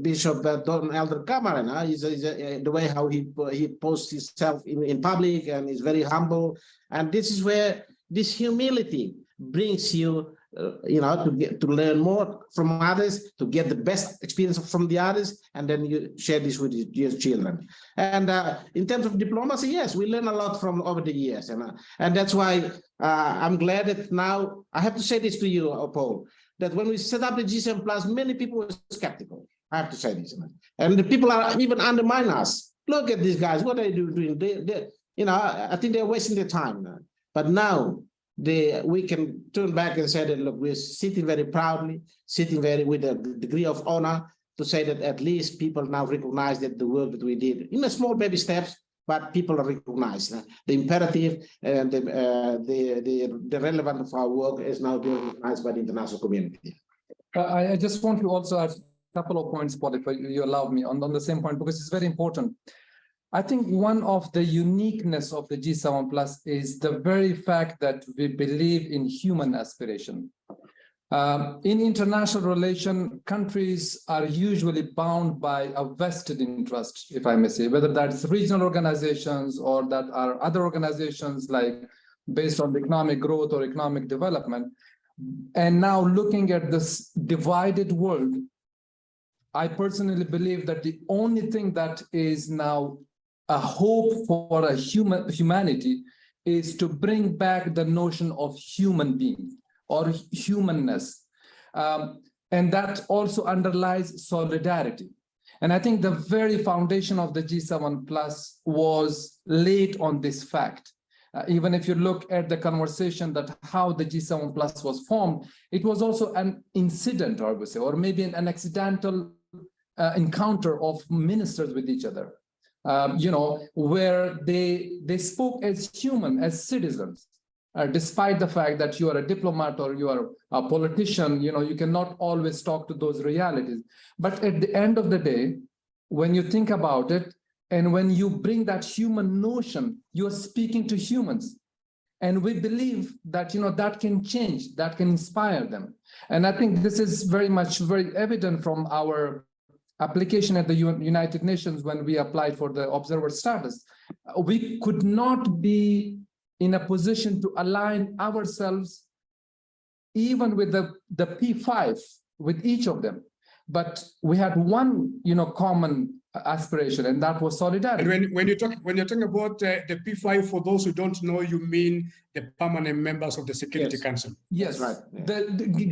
Bishop Don Elder Kamara. He's the way how he posts himself in public, and is very humble. And this is where this humility brings you, you know, to learn more from others, to get the best experience from the others, and then you share this with your children. And in terms of diplomacy, yes, we learn a lot from over the years, and that's why I'm glad that now I have to say this to you, Paul, that when we set up the G7 Plus, many people were skeptical. I have to say this, and the people are even undermine us. Look at these guys, what are they doing? They you know, I think they're wasting their time now. But now we can turn back and say that, look, we're sitting very proudly, sitting with a degree of honor to say that at least people now recognize that the work that we did in a small baby steps, but people are recognized. The imperative and the relevance of our work is now being recognized by the international community. I just want to also add a couple of points, Paul, if you allow me, on the same point, because it's very important. I think one of the uniqueness of the G7 Plus is the very fact that we believe in human aspiration. In international relation, countries are usually bound by a vested interest, if I may say, whether that's regional organizations or that are other organizations like based on economic growth or economic development. And now looking at this divided world, I personally believe that the only thing that is now a hope for a humanity is to bring back the notion of human being or humanness. And that also underlies solidarity. And I think the very foundation of the G7 Plus was laid on this fact. Even if you look at the conversation that how the G7 Plus was formed, it was also an incident, I would say, or maybe an accidental encounter of ministers with each other, where they spoke as human, as citizens, despite the fact that you are a diplomat or you are a politician, you cannot always talk to those realities. But at the end of the day, when you think about it, and when you bring that human notion, you're speaking to humans. And we believe that, that can change, that can inspire them. And I think this is very evident from our application at the United Nations when we applied for the observer status. We could not be in a position to align ourselves even with the P5, with each of them. But we had one, common aspiration, and that was solidarity. And when you're talking about the P5, for those who don't know, you mean the permanent members of the Security Council. Yes, right. Yeah.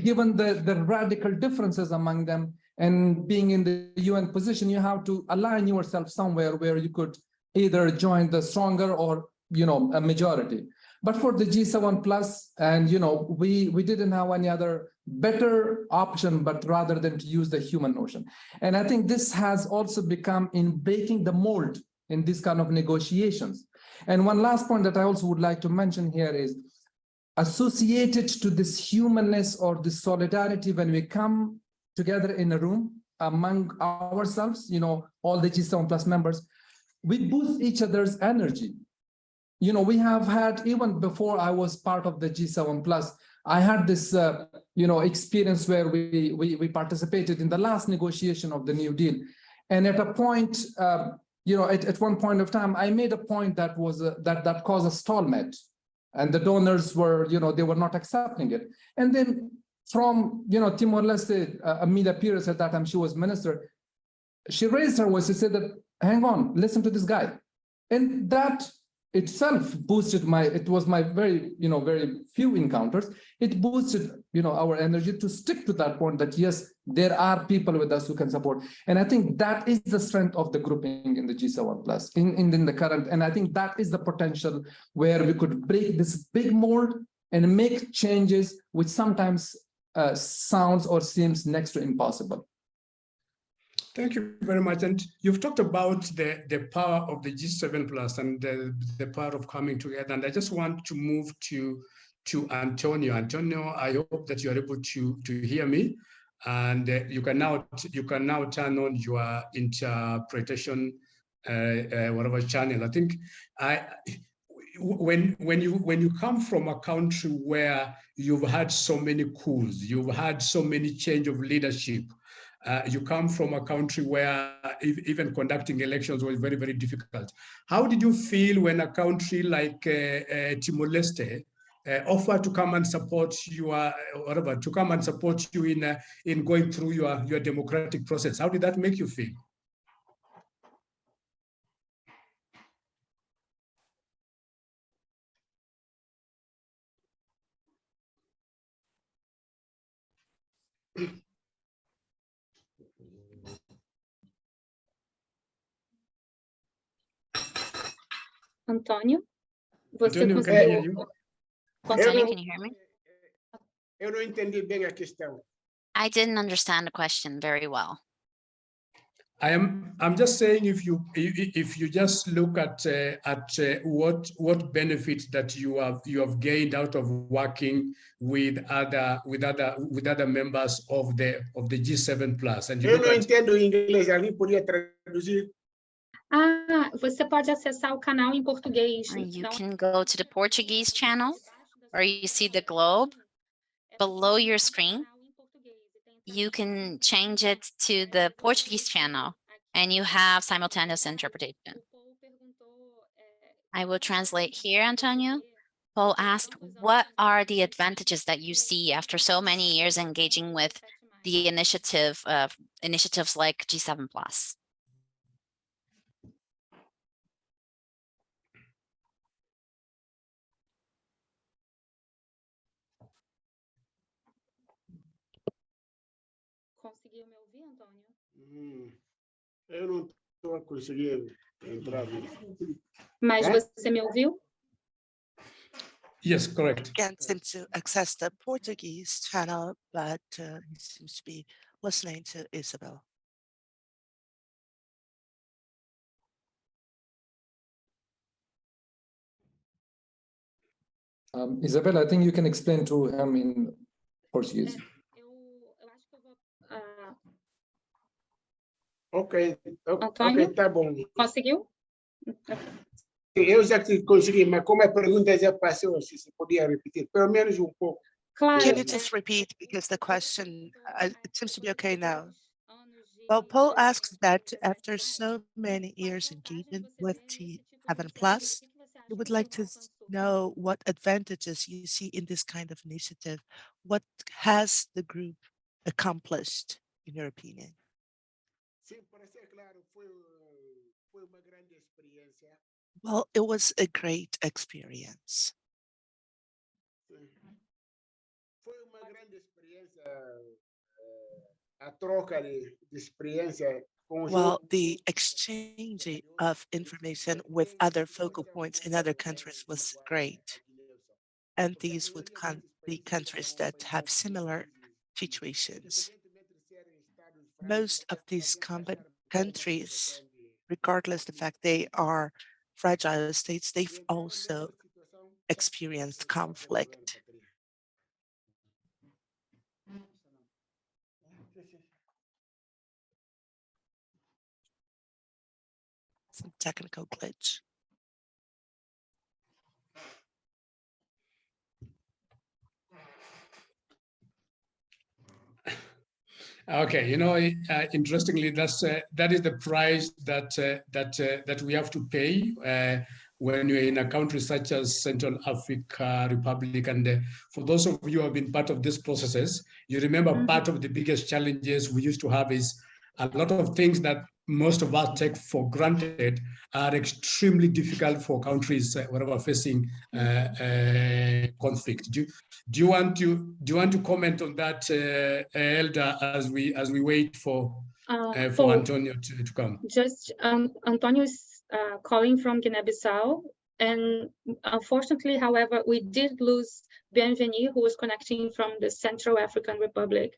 Given the radical differences among them, and being in the UN position, you have to align yourself somewhere where you could either join the stronger or a majority. But for the G7 Plus, and we didn't have any other better option, but rather than to use the human notion. And I think this has also become in breaking the mold in this kind of negotiations. And one last point that I also would like to mention here is associated to this humanness or this solidarity when we come together in a room among ourselves, all the G7 Plus members, we boost each other's energy. We have had, even before I was part of the G7 Plus, I had this, experience where we participated in the last negotiation of the New Deal. And at a point, at one point of time, I made a point that was that caused a stalemate, and the donors were, they were not accepting it. And then from, Timor-Leste, Amelia Pires at that time, she was minister, she raised her voice and said that, hang on, listen to this guy. And that itself boosted it was my very few encounters. It boosted, our energy to stick to that point that, yes, there are people with us who can support. And I think that is the strength of the grouping in the G7 Plus in the current. And I think that is the potential where we could break this big mold and make changes which sometimes sounds or seems next to impossible. Thank you very much. And you've talked about the power of the G7 Plus and the power of coming together. And I just want to move to Antonio. Antonio, I hope that you are able to hear me. And you can now turn on your interpretation, whatever channel. I think when you come from a country where you've had so many coups, you've had so many change of leadership. You come from a country where even conducting elections was very, very difficult. How did you feel when a country like Timor-Leste offered to come and support you, in going through your democratic process? How did that make you feel? Antônio, você Antônio, conseguiu? Antonio, can you hear me? Eu não entendi bem a questão. I didn't understand the question very well. I'm just saying, if you just look at what benefits that you have gained out of working with other members of the G7 Plus, and eu não entendo inglês, ali podia traduzir. Ah, você pode acessar o canal em português. You can go to the Portuguese channel, or you see the globe below your screen. You can change it to the Portuguese channel, and you have simultaneous interpretation. I will translate here, Antonio. Paul asked, what are the advantages that you see after so many years engaging with the initiative of initiatives like G7+. Conseguiu me ouvir, Antônio? Eu não estou conseguindo entrar. Mas você me ouviu? Yes, correct. Can't seem to access the Portuguese channel, but he seems to be listening to Isabel. Isabel, I think you can explain to him in Portuguese. Eu acho que eu vou... Ok, Antônio? ok, tá bom. Conseguiu? Eu já consegui, mas como a pergunta já passou, se podia repetir, pelo menos um pouco. Claro. Can you just repeat, because the question, it seems to be okay now. Well, Paul asks that after so many years engagement with T7+, he would like to know what advantages you see in this kind of initiative. What has the group accomplished, in your opinion? Well, it was a great experience. Well, the exchange of information with other focal points in other countries was great. And these would be countries that have similar situations. Most of these countries, regardless the fact they are fragile states, they've also experienced conflict. Some technical glitch. Okay, interestingly, that is the price that we have to pay when you're in a country such as Central Africa Republic. And for those of you who have been part of these processes, you remember part of the biggest challenges we used to have is a lot of things that most of us take for granted are extremely difficult for countries wherever facing conflict. Do you want to comment on that, Elder, as we wait for Antonio to come? Just Antonio is calling from Guinea-Bissau, and unfortunately, however, we did lose Bienvenu, who was connecting from the Central African Republic.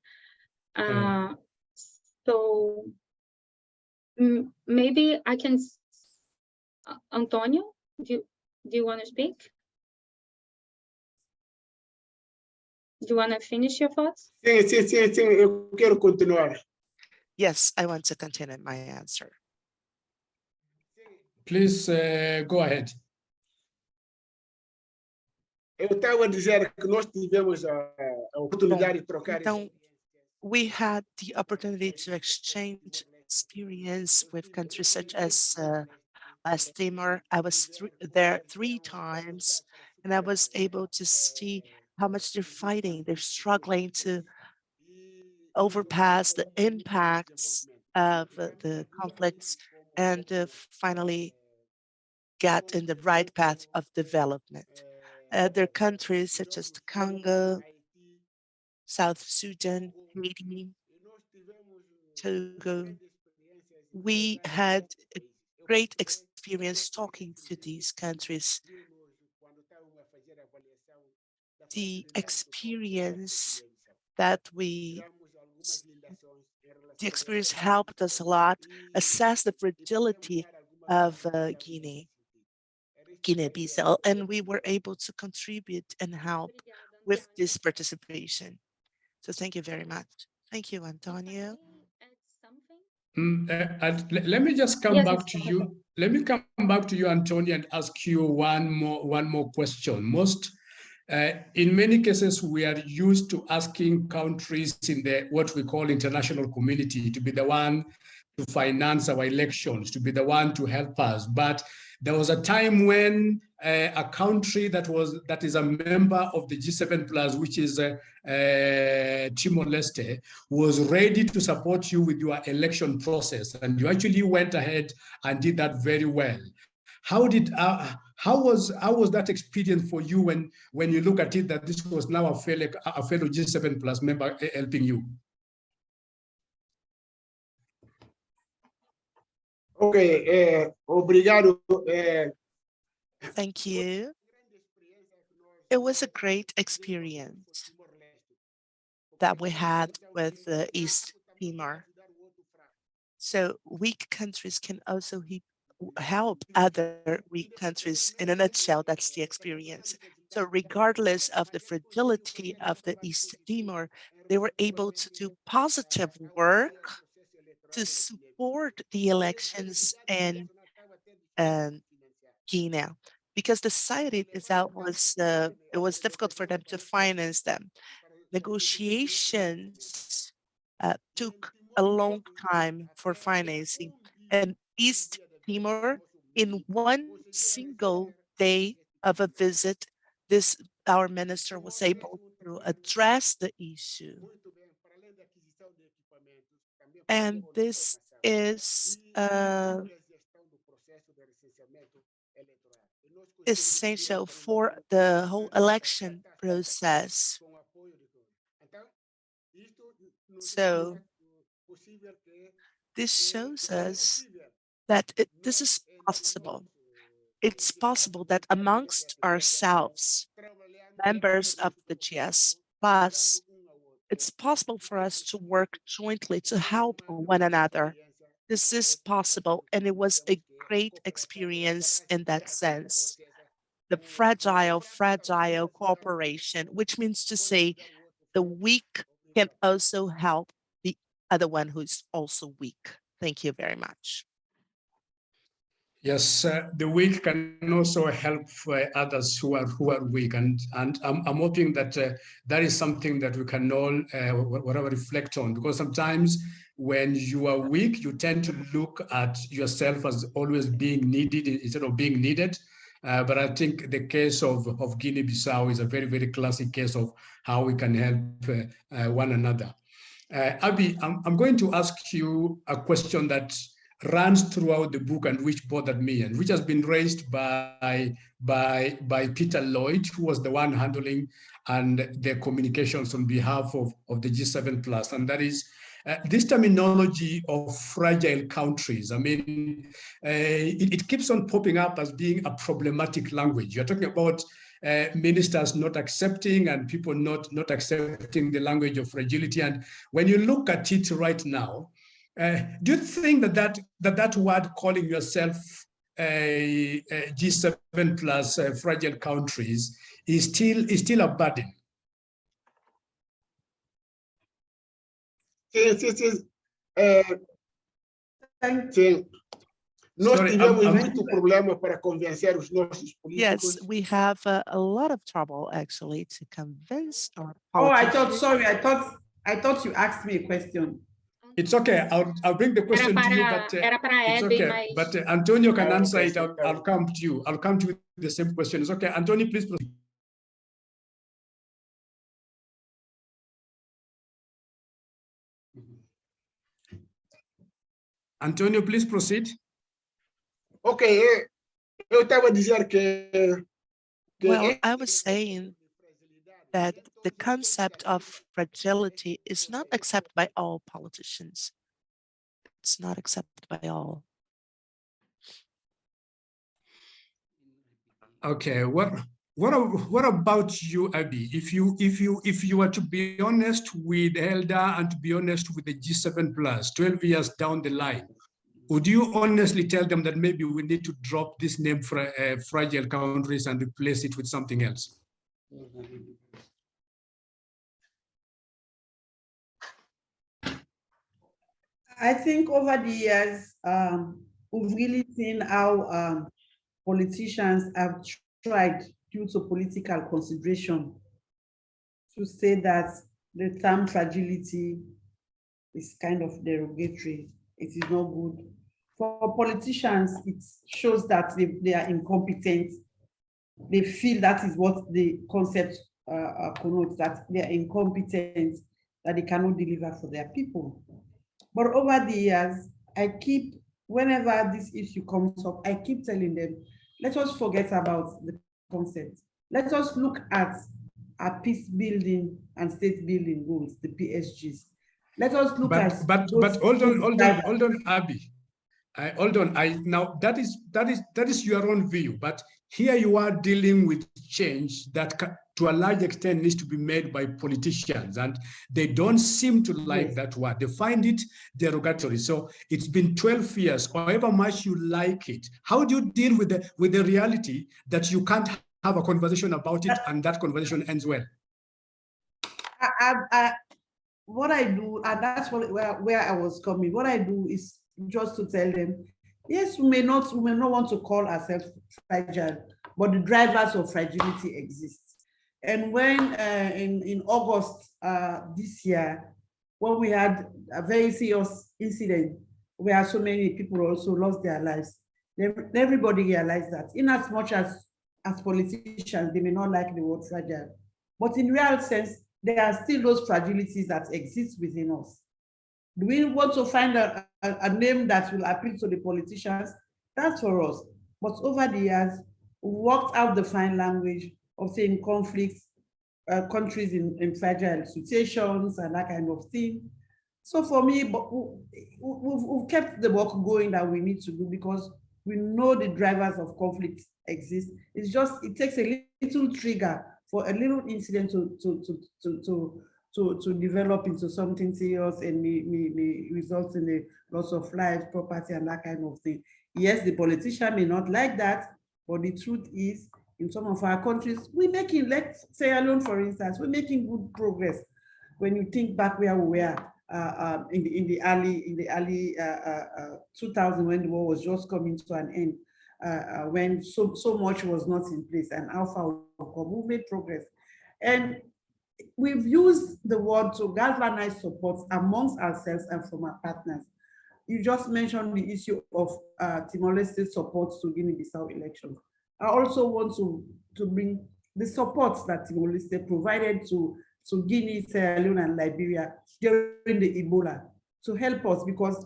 So maybe I can, Antonio, do you want to speak? Do you want to finish your thoughts? Sim, eu quero continuar. Yes, I want to continue my answer. Please go ahead. Eu estava a dizer que nós tivemos a oportunidade de trocar. Então, we had the opportunity to exchange experience with countries such as West Timor. I was there 3 times, and I was able to see how much they're fighting. They're struggling to overpass the impacts of the conflicts and finally get in the right path of development. There are countries such as the Congo, South Sudan, Haiti, Togo. We had a great experience talking to these countries. The experience helped us a lot assess the fragility of Guinea-Bissau, and we were able to contribute and help with this participation. So thank you very much. Thank you, Antonio. Let me just come back to you. Let me come back to you, Antonio, and ask you one more question. In many cases, we are used to asking countries in what we call international community to be the one to finance our elections, to be the one to help us. But there was a time when a country that is a member of the G7 Plus, which is Timor-Leste, was ready to support you with your election process, and you actually went ahead and did that very well. How was that experience for you when you look at it that this was now a fellow G7 Plus member helping you? Okay, obrigado. Thank you. It was a great experience that we had with East Timor. So weak countries can also help other weak countries. In a nutshell, that's the experience. So regardless of the fragility of the East Timor, they were able to do positive work to support the elections in Guinea, because the society itself it was difficult for them to finance them. Negotiations took a long time for financing, and East Timor, in one single day of a visit, our minister was able to address the issue. And this is essential for the whole election process. So this shows us that this is possible. It's possible that amongst ourselves, members of the GS Plus, it's possible for us to work jointly to help one another. This is possible, and it was a great experience in that sense. The fragile cooperation, which means to say the weak can also help the other one who's also weak. Thank you very much. Yes, the weak can also help others who are weak, and I'm hoping that that is something that we can all whatever reflect on, because sometimes when you are weak, you tend to look at yourself as always being needed instead of being needed. But I think the case of Guinea-Bissau is a very, very classic case of how we can help one another. Abie, I'm going to ask you a question that runs throughout the book and which bothered me, and which has been raised by Peter Lloyd, who was the one handling and the communications on behalf of the G7 Plus, and that is this terminology of fragile countries. I mean, it keeps on popping up as being a problematic language. You're talking about ministers not accepting and people not accepting the language of fragility. And when you look at it right now, do you think that word, calling yourself a G7 plus fragile countries, is still a burden? Yes, we have a lot of trouble actually to convince our politicians. I thought you asked me a question. It's okay. I'll bring the question to you, but it's okay. But Antonio can answer it. I'll come to you. I'll come to you with the same question. It's okay. Antonio, please proceed. Antonio, please proceed. Okay. Well, I was saying that the concept of fragility is not accepted by all politicians. It's not accepted by all. Okay, what about you, Abie? If you were to be honest with Elda and to be honest with the G7 Plus 12 years down the line, would you honestly tell them that maybe we need to drop this name for fragile countries and replace it with something else? I think over the years, we've really seen how politicians have tried, due to political consideration, to say that the term fragility is kind of derogatory. It is not good. For politicians, it shows that they are incompetent. They feel that is what the concept connotes, that they are incompetent, that they cannot deliver for their people. But over the years, whenever this issue comes up, I keep telling them, let us forget about the concept. Let us look at our peace building and state building goals, the PSGs. Let us look at. But hold on, Abie. Hold on. Now that is your own view, but here you are dealing with change that to a large extent needs to be made by politicians, and they don't seem to like that word. They find it derogatory. So it's been 12 years, however much you like it. How do you deal with the reality that you can't have a conversation about it and that conversation ends well? What I do, and that's where I was coming. What I do is just to tell them, yes, we may not want to call ourselves fragile, but the drivers of fragility exist. And when in August this year, when we had a very serious incident where so many people also lost their lives, everybody realized that in as much as politicians, they may not like the word fragile, but in real sense, there are still those fragilities that exist within us. Do we want to find a name that will appeal to the politicians? That's for us. But over the years, we worked out the fine language of saying conflicts, countries in fragile situations and that kind of thing. So for me, we've kept the work going that we need to do because we know the drivers of conflict exist. It's just, it takes a little trigger for a little incident to develop into something serious and may result in a loss of life, property, and that kind of thing. Yes, the politician may not like that, but the truth is, in some of our countries, we're making, let's say alone, for instance, we're making good progress. When you think back where we were in the early 2000, when the war was just coming to an end, when so much was not in place, and how far we've made progress. And we've used the word to galvanize support amongst ourselves and from our partners. You just mentioned the issue of Timor-Leste support to Guinea-Bissau elections. I also want to bring the support that Timor-Leste provided to Guinea, Sierra Leone, and Liberia during the Ebola to help us, because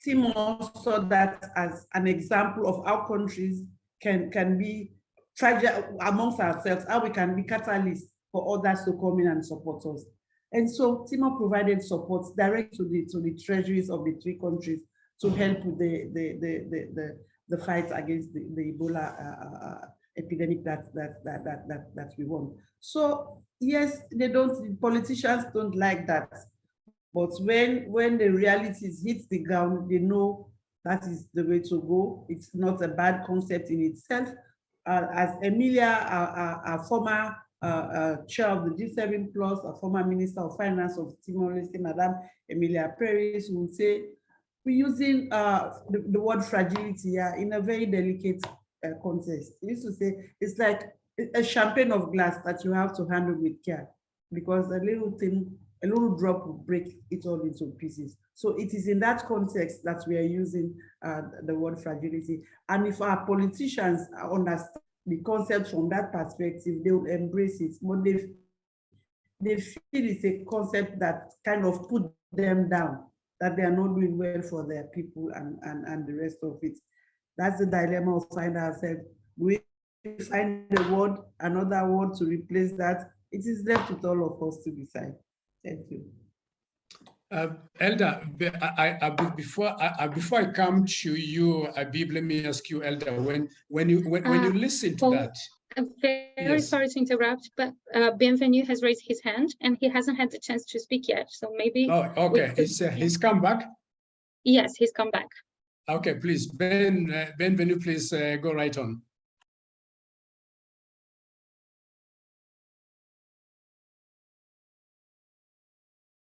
Timor saw that as an example of how countries can be fragile amongst ourselves, how we can be catalysts for others to come in and support us. And so Timor provided support direct to the treasuries of the three countries to help with the fight against the Ebola epidemic that we won. So yes, the politicians don't like that. But when the realities hit the ground, they know that is the way to go. It's not a bad concept in itself. As Emilia, our former chair of the G7+, a former Minister of Finance of Timor-Leste, Madame Emilia Paris, would say, we're using the word fragility here in a very delicate context. He used to say, it's like a champagne of glass that you have to handle with care, because a little drop will break it all into pieces. So it is in that context that we are using the word fragility. And if our politicians understand the concept from that perspective, they will embrace it. But they feel it's a concept that kind of put them down, that they are not doing well for their people and the rest of it. That's the dilemma of finding ourselves. We find a word, another word to replace that. It is left with all of us to decide. Thank you. Elder, before I come to you, Habib, let me ask you, Elder, when you listen to that. I'm very sorry to interrupt, but Bienvenu has raised his hand and he hasn't had the chance to speak yet. So maybe. Oh, okay. He's come back? Yes, he's come back. Okay, please, Bienvenu, please go right on.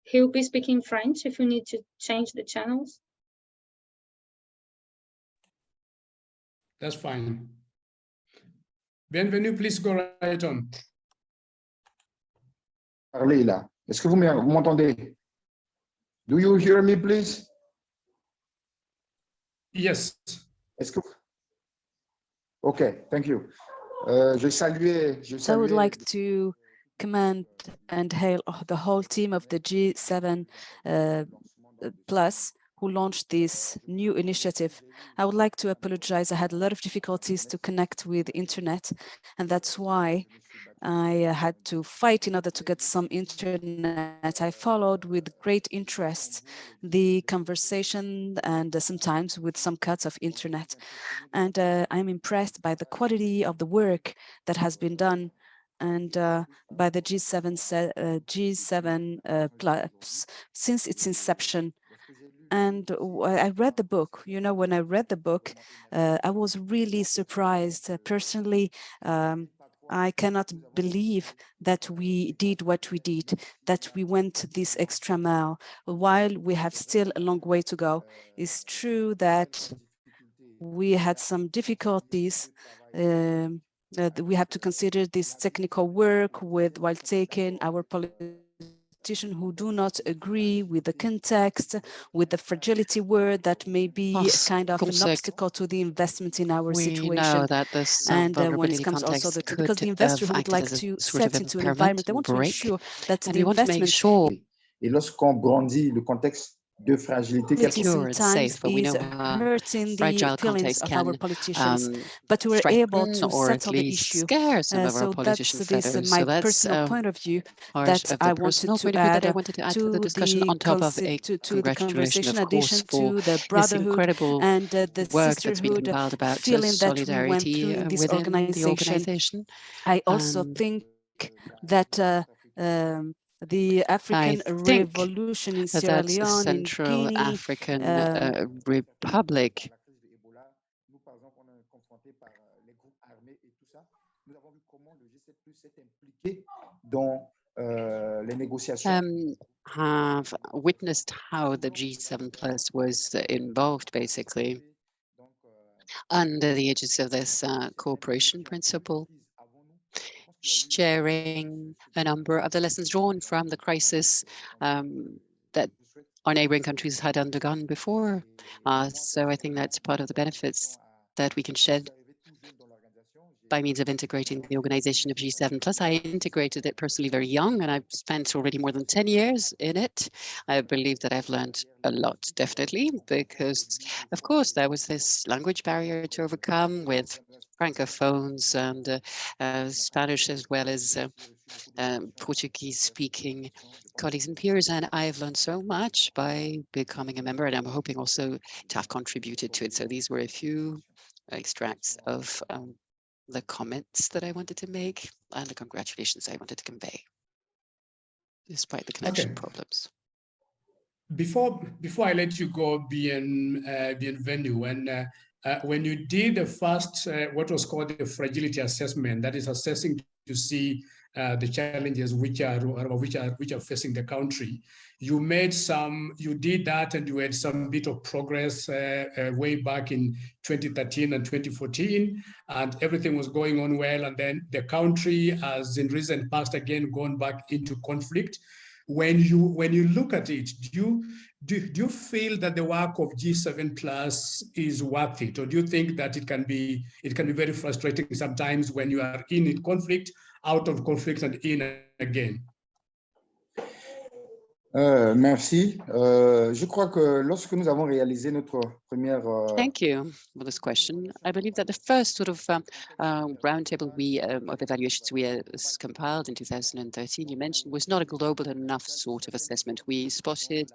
He'll be speaking French if you need to change the channels. That's fine. Bienvenu, please go right on. Parlez là. Est-ce que vous m'entendez? Do you hear me, please? Yes. Est-ce que... Okay, thank you. So I would like to commend and hail the whole team of the G7 Plus who launched this new initiative. I would like to apologize. I had a lot of difficulties to connect with the internet, and that's why I had to fight in order to get some internet. I followed with great interest the conversation and sometimes with some cuts of internet. And I'm impressed by the quality of the work that has been done and by the G7 Plus since its inception. And I read the book. You know, when I read the book, I was really surprised. Personally, I cannot believe that we did what we did, that we went this extra mile while we have still a long way to go. It's true that we had some difficulties. We have to consider this technical work while taking our politicians who do not agree with the context, with the fragility word that may be kind of an obstacle to the investment in our situation. Know that this and when it comes also because the investor who would like to set into an environment, they want to ensure that the investment Et lorsqu'on brandit le contexte de fragilité, sometimes is hurting the feelings of our politicians, but we're able to settle the issue. So that's my personal point of view that I wanted to add to the conversation, addition to the brotherhood and the sisterhood feeling that we went through in this organization. I also think that the African Revolution in Sierra Leone, in Guinea, African Republic. Have witnessed how the G7 Plus was involved, basically, under the aegis of this cooperation principle, sharing a number of the lessons drawn from the crisis that our neighboring countries had undergone before. So I think that's part of the benefits that we can shed by means of integrating the organization of G7 Plus. I integrated it personally very young, and I've spent already more than 10 years in it. I believe that I've learned a lot, definitely, because, of course, there was this language barrier to overcome with Francophones and Spanish as well as Portuguese-speaking colleagues and peers, and I've learned so much by becoming a member, and I'm hoping also to have contributed to it. So these were a few extracts of the comments that I wanted to make and the congratulations I wanted to convey, despite the connection problems. Before I let you go, Bienvenu, when you did the first, what was called the fragility assessment, that is assessing to see the challenges which are facing the country, you did that and you had some bit of progress way back in 2013 and 2014, and everything was going on well. And then the country has in recent past again gone back into conflict. When you look at it, do you feel that the work of G7 Plus is worth it, or do you think that it can be very frustrating sometimes when you are in conflict, out of conflict, and in again? Merci. Je crois que lorsque nous avons réalisé notre première... Thank you for this question. I believe that the first sort of roundtable of evaluations we compiled in 2013, you mentioned, was not a global enough sort of assessment. We spotted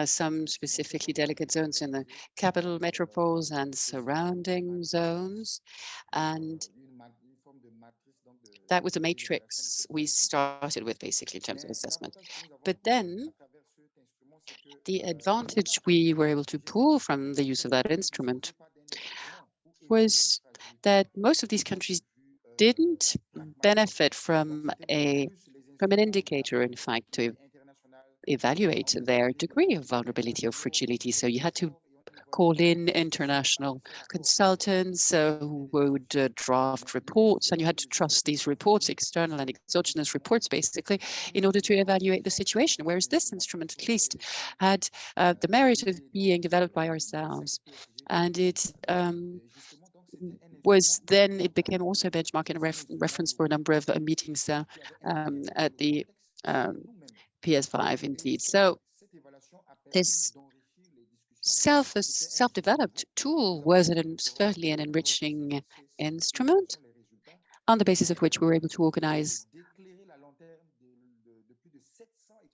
some specifically delicate zones in the capital metropoles and surrounding zones, and that was the matrix we started with, basically, in terms of assessment. But then the advantage we were able to pull from the use of that instrument was that most of these countries didn't benefit from an indicator, in fact, to evaluate their degree of vulnerability or fragility. So you had to call in international consultants who would draft reports, and you had to trust these reports, external and exogenous reports, basically, in order to evaluate the situation. Whereas this instrument, at least, had the merit of being developed by ourselves. And it it became also a benchmark and a reference for a number of meetings at the PS5, indeed. So this self-developed tool was certainly an enriching instrument on the basis of which we were able to organize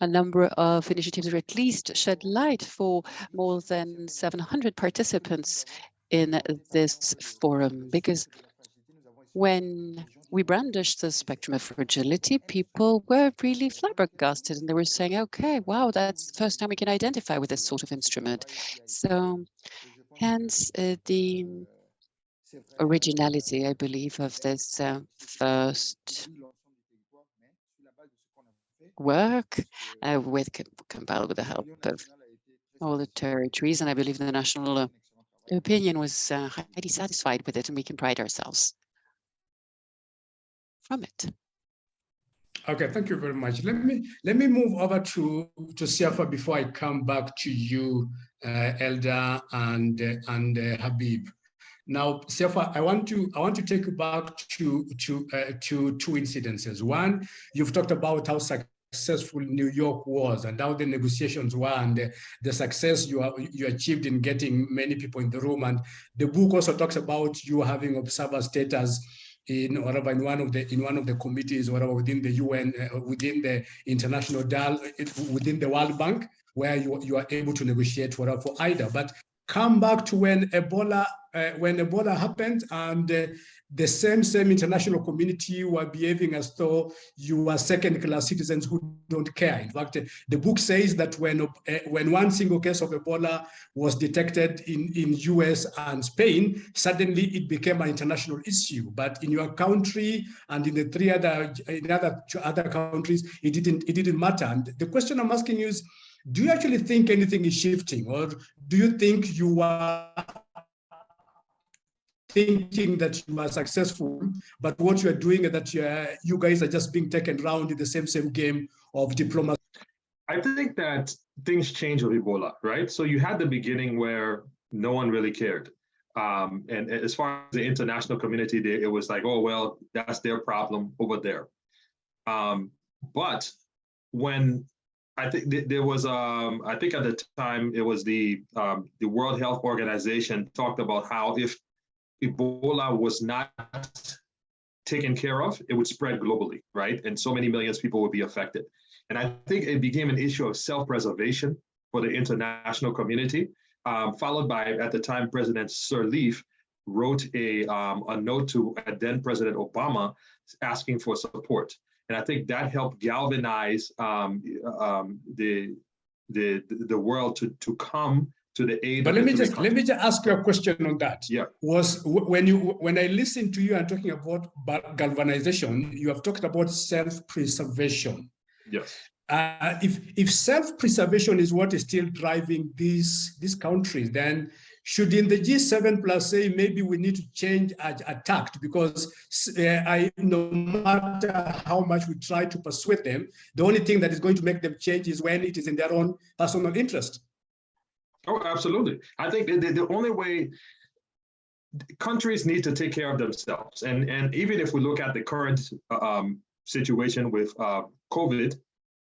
a number of initiatives, or at least shed light for more than 700 participants in this forum. Because when we brandished the spectrum of fragility, people were really flabbergasted, and they were saying, okay, wow, that's the first time we can identify with this sort of instrument. So hence the originality, I believe, of this first work compiled with the help of all the territories. And I believe the national opinion was highly satisfied with it, and we can pride ourselves from it. Okay, thank you very much. Let me move over to Siafa before I come back to you, Elder and Habib. Now, Siafa, I want to take you back to two incidences. One, you've talked about how successful New York was and how the negotiations were, and the success you achieved in getting many people in the room. And the book also talks about you having observer status in one of the committees, whatever, within the UN, within the international within the World Bank, where you are able to negotiate for IDA. But come back to when Ebola happened, and the same international community were behaving as though you are second-class citizens who don't care. In fact, the book says that when one single case of Ebola was detected in US and Spain, suddenly it became an international issue. But in your country and in the other countries, it didn't matter. And the question I'm asking you is, do you actually think anything is shifting, or do you think you are thinking that you are successful, but what you are doing is that you guys are just being taken around in the same game of diplomacy? I think that things change with Ebola, right? So you had the beginning where no one really cared. And as far as the international community, it was like, oh, well, that's their problem over there. But when I think there was, I think at the time it was the World Health Organization talked about how if Ebola was not taken care of, it would spread globally, right? And so many millions of people would be affected. And I think it became an issue of self-preservation for the international community, followed by, at the time, President Sirleaf wrote a note to then President Obama asking for support. And I think that helped galvanize the world to come to the aid. But let me just ask you a question on that. Yeah. When I listen to you and talking about galvanization, you have talked about self-preservation. Yes. If self-preservation is what is still driving these countries, then should in the G7 plus say maybe we need to change a tact, because no matter how much we try to persuade them, the only thing that is going to make them change is when it is in their own personal interest. Oh, absolutely. I think the only way countries need to take care of themselves. And even if we look at the current situation with COVID,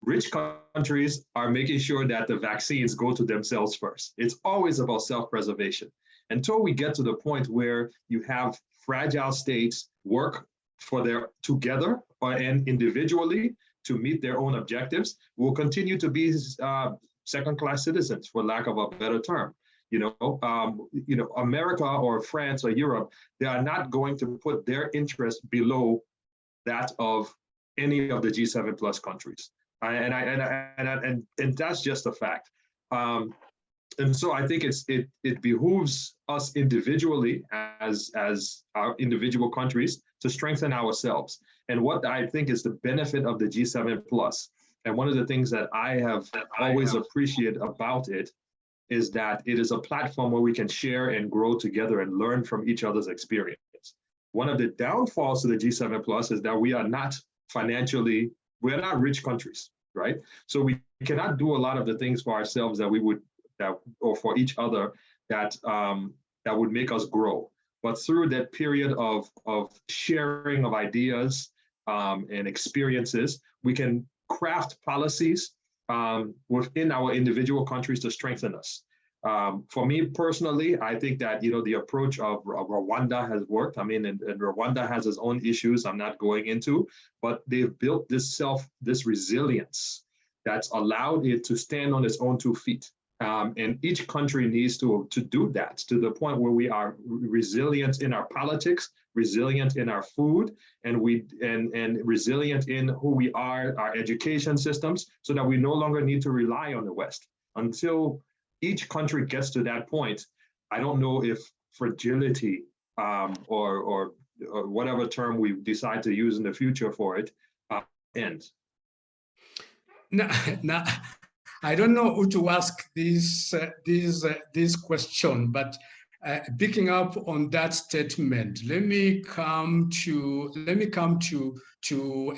rich countries are making sure that the vaccines go to themselves first. It's always about self-preservation. Until we get to the point where you have fragile states work together and individually to meet their own objectives, we'll continue to be second-class citizens, for lack of a better term. America or France or Europe, they are not going to put their interest below that of any of the G7 plus countries. And that's just a fact. And so I think it behooves us individually as our individual countries to strengthen ourselves. And what I think is the benefit of the G7 plus, and one of the things that I have always appreciated about it, is that it is a platform where we can share and grow together and learn from each other's experience. One of the downfalls to the G7 Plus is that we are not rich countries, right? So we cannot do a lot of the things for ourselves that we would, or for each other that would make us grow. But through that period of sharing of ideas and experiences, we can craft policies within our individual countries to strengthen us. For me personally, I think that the approach of Rwanda has worked. I mean, and Rwanda has its own issues I'm not going into, but they've built this resilience that's allowed it to stand on its own 2 feet. And each country needs to do that to the point where we are resilient in our politics, resilient in our food, and resilient in who we are, our education systems, so that we no longer need to rely on the West. Until each country gets to that point, I don't know if fragility or whatever term we decide to use in the future for it ends. Now, I don't know who to ask this question, but picking up on that statement, let me come to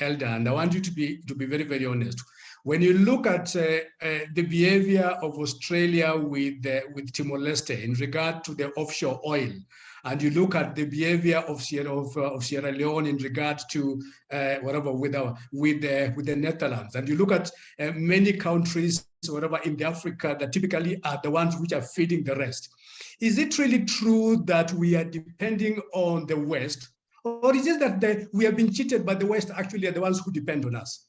Elder, and I want you to be very, very honest. When you look at the behavior of Australia with Timor-Leste in regard to the offshore oil, and you look at the behavior of Sierra Leone in regard to with the Netherlands, and you look at many countries in Africa that typically are the ones which are feeding the rest. Is it really true that we are depending on the West, or is it that we have been cheated by the West actually are the ones who depend on us?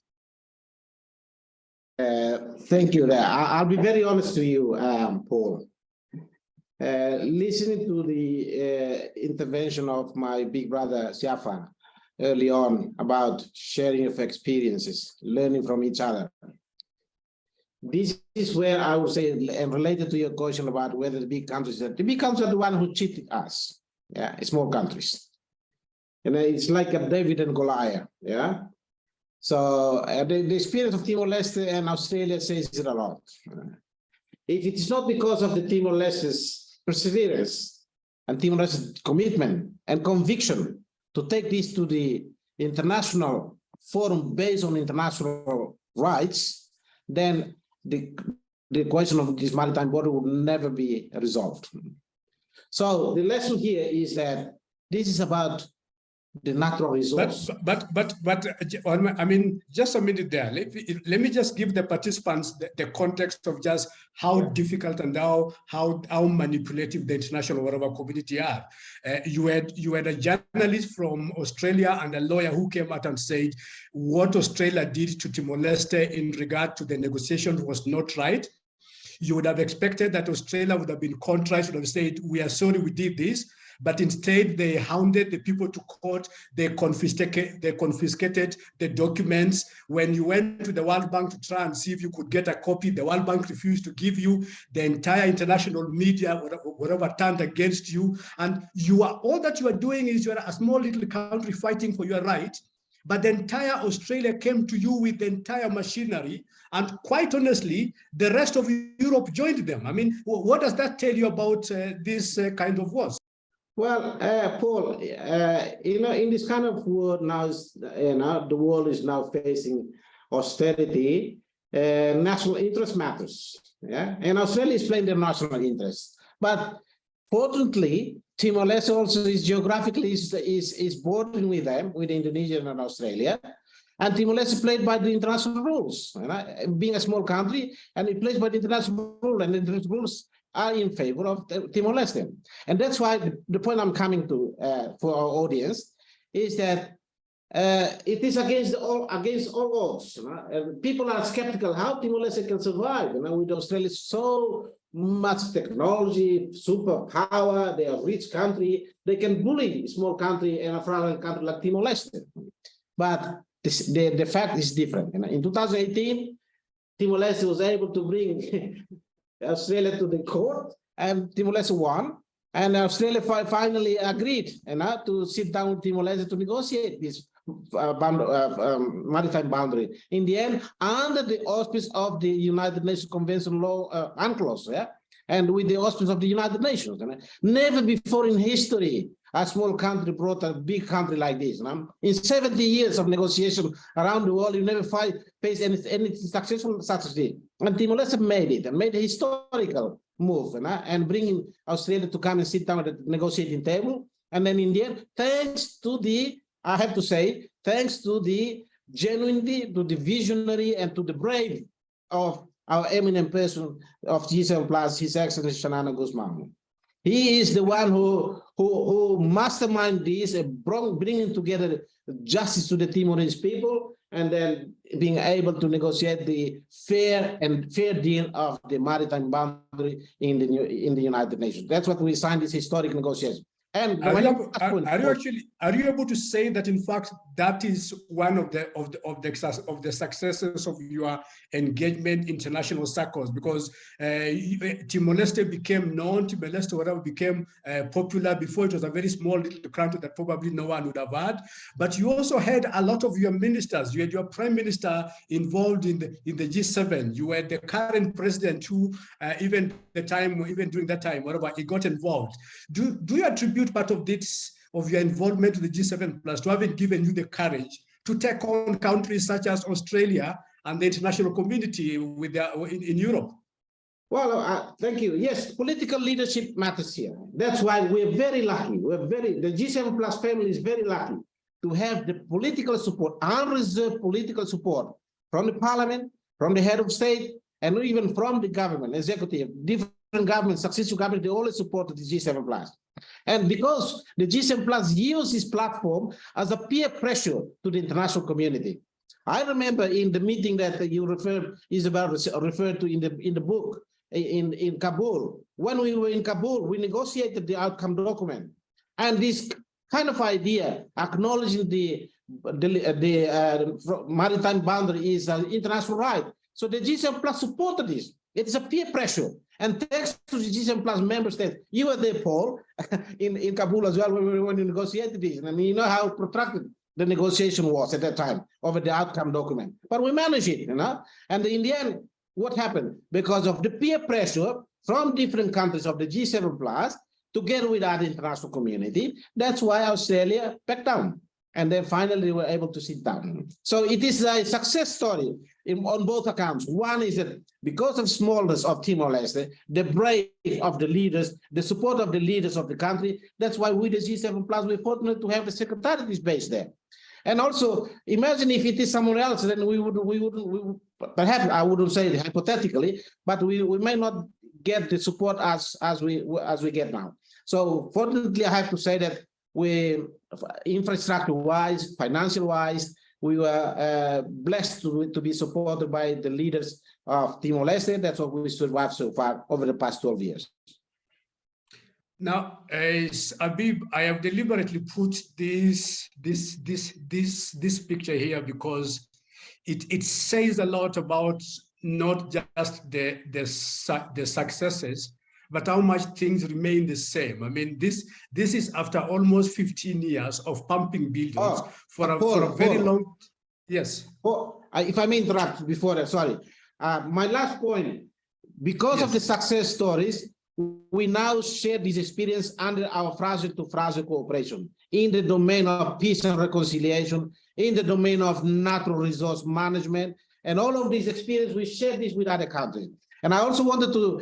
Thank you. I'll be very honest to you, Paul. Listening to the intervention of my big brother, Siafa, early on about sharing of experiences, learning from each other. This is where I would say, and related to your question about whether the big countries are the one who cheated us. Yeah, small countries. And it's like a David and Goliath, yeah? So the experience of Timor-Leste and Australia says it a lot. If it is not because of the Timor-Leste's perseverance and Timor-Leste's commitment and conviction to take this to the international forum based on international rights, then the question of this maritime border would never be resolved. So the lesson here is that this is about the natural resource. But I mean, just a minute there. Let me just give the participants the context of just how difficult and how manipulative the international community are. You had a journalist from Australia and a lawyer who came out and said what Australia did to Timor-Leste in regard to the negotiation was not right. You would have expected that Australia would have been contrite, would have said, we are sorry we did this. But instead, they hounded the people to court. They confiscated the documents. When you went to the World Bank to try and see if you could get a copy, the World Bank refused to give you. The entire international media, whatever, turned against you. And all that you are doing is you are a small little country fighting for your right. But the entire Australia came to you with the entire machinery. And quite honestly, the rest of Europe joined them. I mean, what does that tell you about this kind of wars? Well, Paul, in this kind of world now, the world is now facing austerity. National interest matters, yeah. And Australia is playing their national interest. But fortunately, Timor-Leste also is geographically is bordering with them, with Indonesia and Australia. And Timor-Leste played by the international rules, being a small country, and it plays by the international rules, and the international rules are in favor of Timor-Leste. And that's why the point I'm coming to for our audience is that it is against all odds. People are skeptical how Timor-Leste can survive with Australia so much technology, superpower, they are a rich country, they can bully a small country and a fragile country like Timor-Leste. But the fact is different. In 2018, Timor-Leste was able to bring Australia to the court, and Timor-Leste won, and Australia finally agreed to sit down with Timor-Leste to negotiate this maritime boundary. In the end, under the auspice of the United Nations Convention law UNCLOS, yeah, and with the auspices of the United Nations. Never before in history a small country brought a big country like this. In 70 years of negotiation around the world, you never faced any successful success. And Timor-Leste made it and made a historical move and bringing Australia to come and sit down at the negotiating table. And then in the end, thanks to the, I have to say, thanks to the genuinity, to the visionary, and to the brave of our eminent person of G7+, His Excellency Xanana Guzman. He is the one who masterminded this, bringing together justice to the Timorese people, and then being able to negotiate the fair deal of the maritime boundary in the United Nations. That's what we signed, this historic negotiation. And are you able to say that in fact that is one of the successes of your engagement in international circles, because Timor-Leste became known, Timor-Leste whatever became popular. Before it was a very small little country that probably no one would have had, but you also had a lot of your ministers. You had your prime minister involved in the G7. You had the current president who even during that time, whatever, he got involved. Do you attribute part of this, of your involvement with the G7+, to having given you the courage to take on countries such as Australia and the international community in Europe? Well, thank you. Yes, political leadership matters here. That's why we're very lucky. The G7+ family is very lucky to have the political support, unreserved political support from the parliament, from the head of state, and even from the government, executive, different governments, successive governments, they always support the G7+. And because the G7+ uses this platform as a peer pressure to the international community. I remember in the meeting that you Isabel referred to in the book in Kabul. When we were in Kabul, we negotiated the outcome document. And this kind of idea, acknowledging the maritime boundary is an international right. So the G7+ supported this. It is a peer pressure. And thanks to the G7+ member states, you were there, Paul, in Kabul as well, when we negotiated this. And you know how protracted the negotiation was at that time over the outcome document. But we managed it, And in the end, what happened? Because of the peer pressure from different countries of the G7+, together with our international community, that's why Australia backed down. And then finally we were able to sit down. So it is a success story on both accounts. One is that because of smallness of Timor-Leste, the brave of the leaders, the support of the leaders of the country, that's why we, the G7+, we're fortunate to have the secretariat based there. And also, imagine if it is somewhere else, then we would perhaps, I wouldn't say it hypothetically, but we may not get the support as we get now. So fortunately, I have to say that we, infrastructure-wise, financial-wise, we were blessed to be supported by the leaders of Timor-Leste. That's what we survived so far over the past 12 years. Now, as Habib, I have deliberately put this picture here because it says a lot about not just the successes, but how much things remain the same. I mean, this is after almost 15 years of pumping billions for a very long. Yes. If I may interrupt before that, sorry. My last point, because of the success stories, we now share this experience under our fragile-to-fragile cooperation in the domain of peace and reconciliation, in the domain of natural resource management, and all of these experience, we share this with other countries. And I also wanted to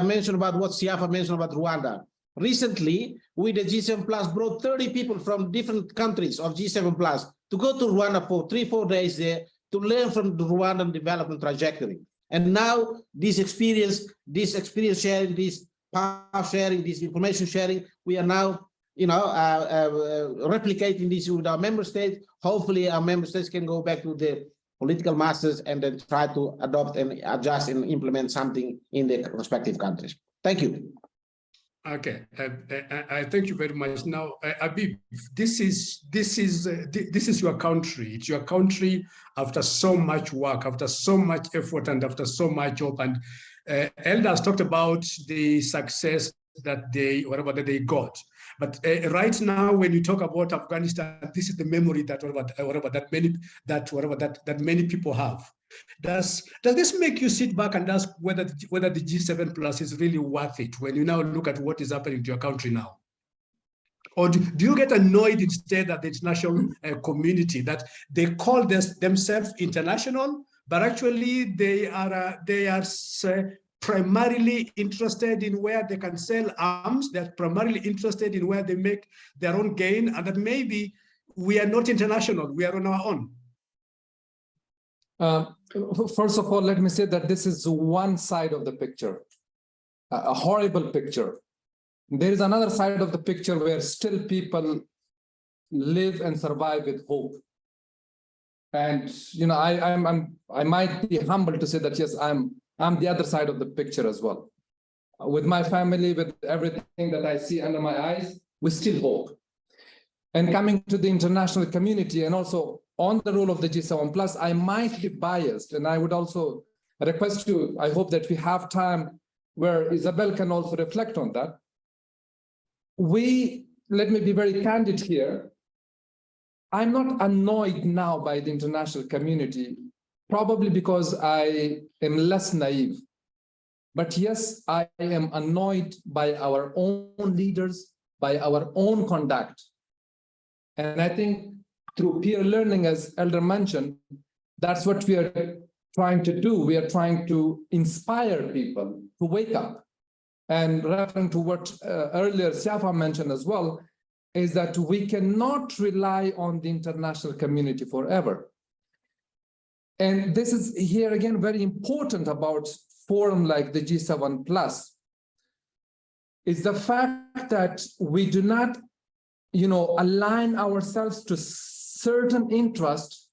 mention about what Siafa mentioned about Rwanda. Recently, we, the G7+, brought 30 people from different countries of G7+ to go to Rwanda for 3-4 days there to learn from the Rwandan development trajectory. And now this experience sharing, this power sharing, this information sharing, we are now, replicating this with our member states. Hopefully our member states can go back to the political masters and then try to adopt and adjust and implement something in the respective countries. Thank you. Okay, I thank you very much. Now, Habib, this is your country. It's your country after so much work, after so much effort, and after so much hope. And elders talked about the success that they got. But right now, when you talk about Afghanistan, this is the memory that many people have. Does this make you sit back and ask whether the G7 plus is really worth it when you now look at what is happening to your country now? Or do you get annoyed instead at the international community that they call themselves international, but actually they are primarily interested in where they can sell arms, they're primarily interested in where they make their own gain, and that maybe we are not international, we are on our own? First of all, let me say that this is one side of the picture, a horrible picture. There is another side of the picture where still people live and survive with hope. And you know, I might be humble to say that yes, I'm the other side of the picture as well. With my family, with everything that I see under my eyes, we still hope. And coming to the international community and also on the role of the G7+, I might be biased, and I would also request you, I hope that we have time where Isabel can also reflect on that. Let me be very candid here. I'm not annoyed now by the international community, probably because I am less naive. But yes, I am annoyed by our own leaders, by our own conduct. And I think through peer learning, as Elder mentioned, that's what we are trying to do. We are trying to inspire people to wake up. And referring to what earlier Siafa mentioned as well, is that we cannot rely on the international community forever. And this is here again very important about forum like the G7+, is the fact that we do not, align ourselves to certain interests.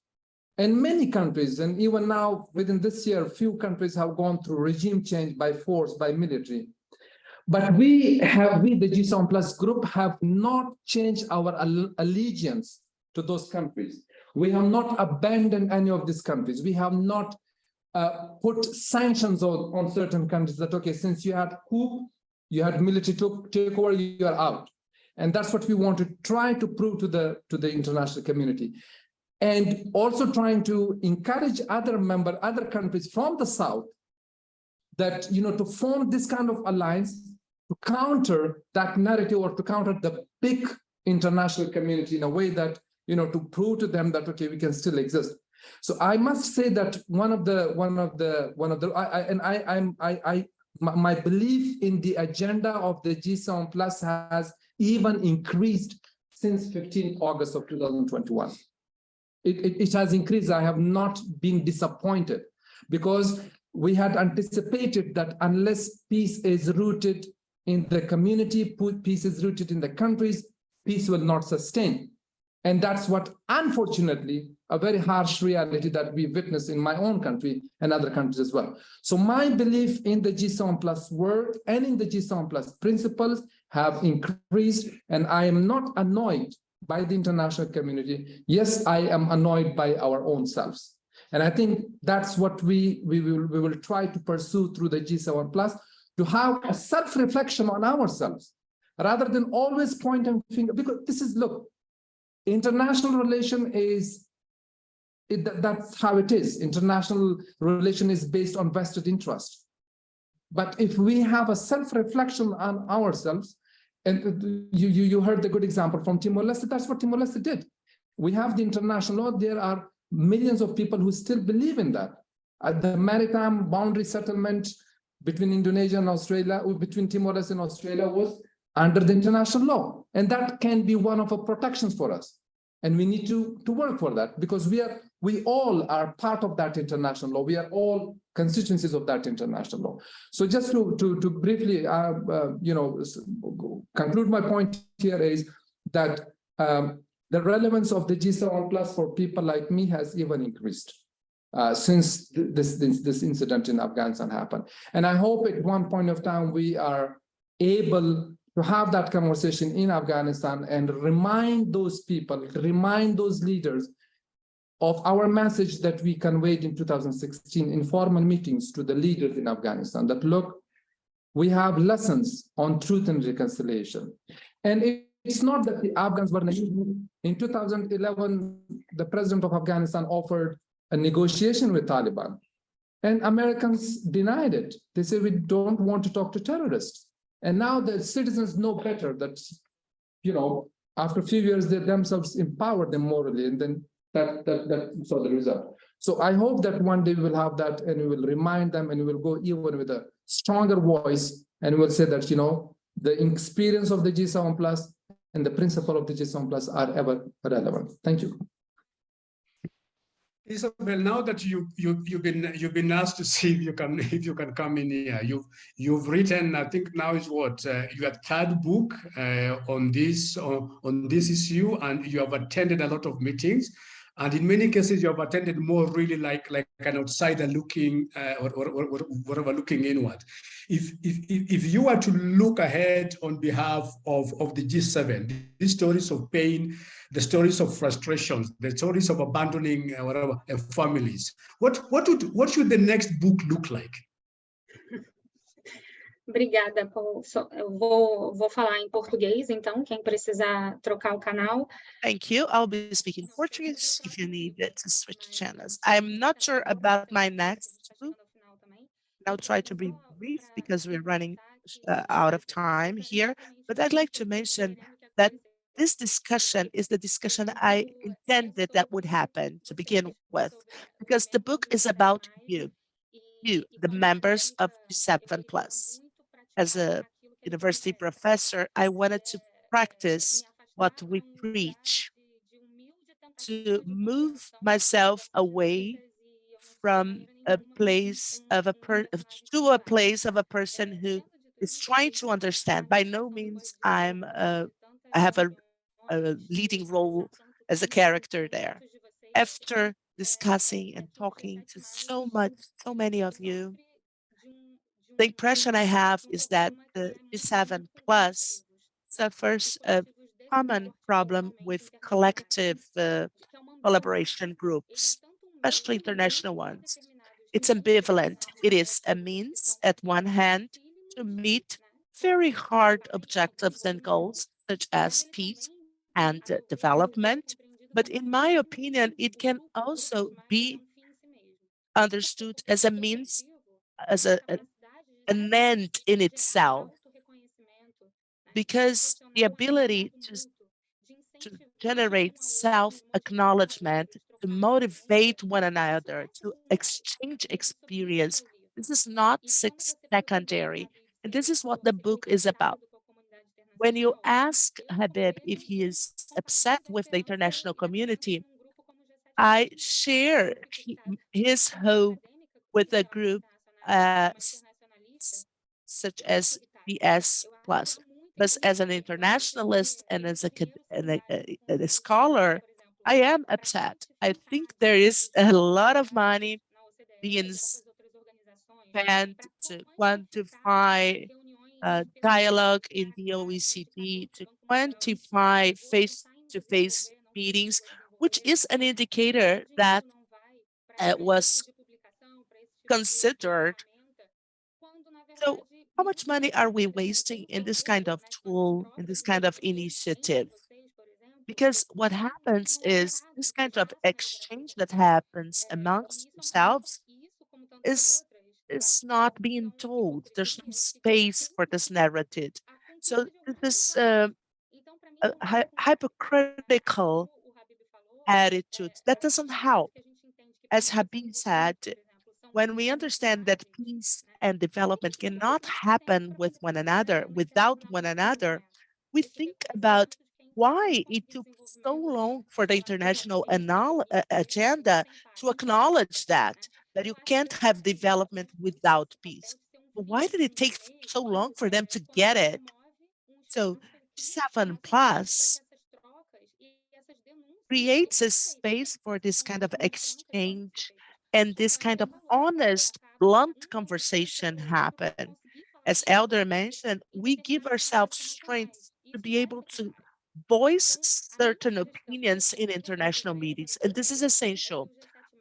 And many countries, and even now within this year, few countries have gone through regime change by force, by military. But we, the G7+ group, have not changed our allegiance to those countries. We have not abandoned any of these countries. We have not put sanctions on certain countries that, okay, since you had coup, you had military takeover, you are out. And that's what we want to try to prove to the international community. And also trying to encourage other countries from the South that, to form this kind of alliance to counter that narrative or to counter the big international community in a way that, to prove to them that, okay, we can still exist. So I must say that my belief in the agenda of the G7+ has even increased since 15th August of 2021. It has increased. I have not been disappointed because we had anticipated that unless peace is rooted in the community, peace is rooted in the countries, peace will not sustain. And that's what, unfortunately, a very harsh reality that we witness in my own country and other countries as well. So my belief in the G7+ work and in the G7+ principles have increased, and I am not annoyed by the international community. Yes, I am annoyed by our own selves. And I think that's what we will try to pursue through the G7+, to have a self-reflection on ourselves, rather than always pointing finger, because this is, look, international relation that's how it is. International relation is based on vested interest. But if we have a self-reflection on ourselves, and you heard the good example from Timor-Leste, that's what Timor-Leste did. We have the international law. There are millions of people who still believe in that. The maritime boundary settlement between Indonesia and Australia, between Timor-Leste and Australia, was under the international law. And that can be one of the protections for us. And we need to work for that, because we all are part of that international law. We are all constituencies of that international law. So just to briefly, conclude my point here is that the relevance of the G7+ for people like me has even increased since this incident in Afghanistan happened. And I hope at one point of time we are able to have that conversation in Afghanistan and remind those people, remind those leaders of our message that we conveyed in 2016 informal meetings to the leaders in Afghanistan, that look, we have lessons on truth and reconciliation. And it's not that the Afghans were naive. In 2011, the president of Afghanistan offered a negotiation with Taliban. And Americans denied it. They said, we don't want to talk to terrorists. And now the citizens know better that, you know, after a few years, they themselves empowered them morally, and then that saw the result. So I hope that one day we will have that, and we will remind them, and we will go even with a stronger voice, and we will say that, you know, the experience of the G7 Plus and the principle of the G7 Plus are ever relevant. Thank you. Isabel, now that you've been asked to see if you can come in here, you've written, I think now is what your third book on this issue, and you have attended a lot of meetings, and in many cases you have attended more really like an outsider looking or whatever, looking inward. If you were to look ahead on behalf of the G7, these stories of pain, the stories of frustrations, the stories of abandoning families, what should the next book look like? Obrigada, Paul. Eu vou falar em português, então, quem precisar trocar o canal. Thank you. I'll be speaking Portuguese if you need to switch channels. I'm not sure about my next book. I'll try to be brief because we're running out of time here, but I'd like to mention that this discussion is the discussion I intended that would happen to begin with, because the book is about you, the members of G7 Plus. As a university professor, I wanted to practice what we preach, to move myself away from a place of a person who is trying to understand. By no means I have a leading role as a character there. After discussing and talking to so many of you, the impression I have is that the G7 Plus suffers a common problem with collective collaboration groups, especially international ones. It's ambivalent. It is a means, at one hand, to meet very hard objectives and goals, such as peace and development. But in my opinion, it can also be understood as a means, as an end in itself, because the ability to generate self-acknowledgement, to motivate one another, to exchange experience, this is not secondary. And this is what the book is about. When you ask Habib if he is upset with the international community, I share his hope with a group such as BS Plus. But as an internationalist and as a scholar, I am upset. I think there is a lot of money being spent to quantify dialogue in the OECD, to quantify face-to-face meetings, which is an indicator that was considered. So how much money are we wasting in this kind of tool, in this kind of initiative? Because what happens is this kind of exchange that happens amongst yourselves is not being told. There's no space for this narrative. So this hypocritical attitude that doesn't help. As Habib said, when we understand that peace and development cannot happen with one another, without one another, we think about why it took so long for the international agenda to acknowledge that you can't have development without peace. Why did it take so long for them to get it? So 7 Plus creates a space for this kind of exchange and this kind of honest, blunt conversation happen. As Elder mentioned, we give ourselves strength to be able to voice certain opinions in international meetings, and this is essential.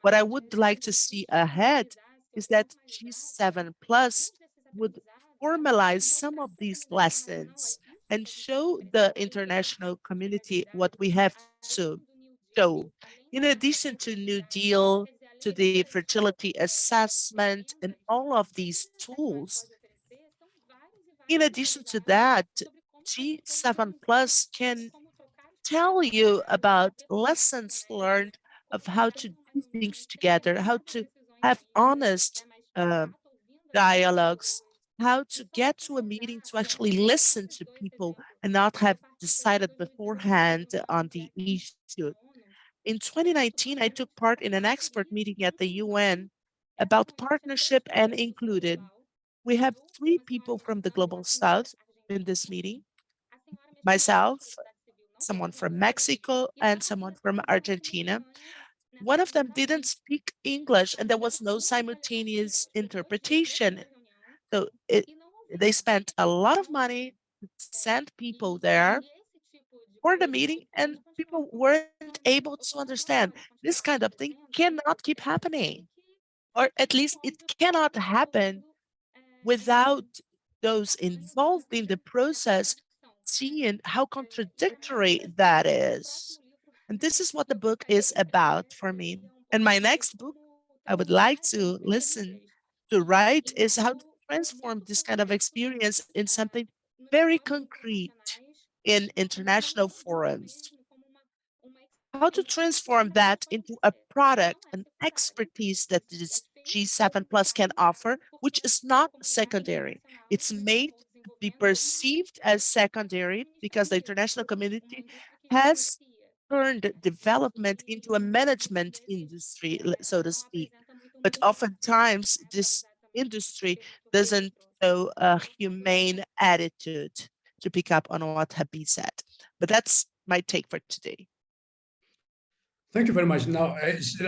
What I would like to see ahead is that G7 Plus would formalize some of these lessons and show the international community what we have to show. In addition to New Deal, to to the fertility assessment and all of these tools. In addition to that, G7 Plus can tell you about lessons learned of how to do things together, how to have honest dialogues, how to get to a meeting to actually listen to people and not have decided beforehand on the issue. In 2019, I took part in an expert meeting at the UN about partnership and included. We have 3 people from the Global South in this meeting, myself, someone from Mexico, and someone from Argentina. One of them didn't speak English, and there was no simultaneous interpretation. So they spent a lot of money to send people there for the meeting, and people weren't able to understand. This kind of thing cannot keep happening, or at least it cannot happen without those involved in the process seeing how contradictory that is. And this is what the book is about for me. And my next book I would like to write is how to transform this kind of experience in something very concrete in international forums. How to transform that into a product, an expertise that this G7 Plus can offer, which is not secondary. It's made to be perceived as secondary because the international community has turned development into a management industry, so to speak. But oftentimes, this industry doesn't show a humane attitude, to pick up on what Habib said. But that's my take for today. Thank you very much. Now,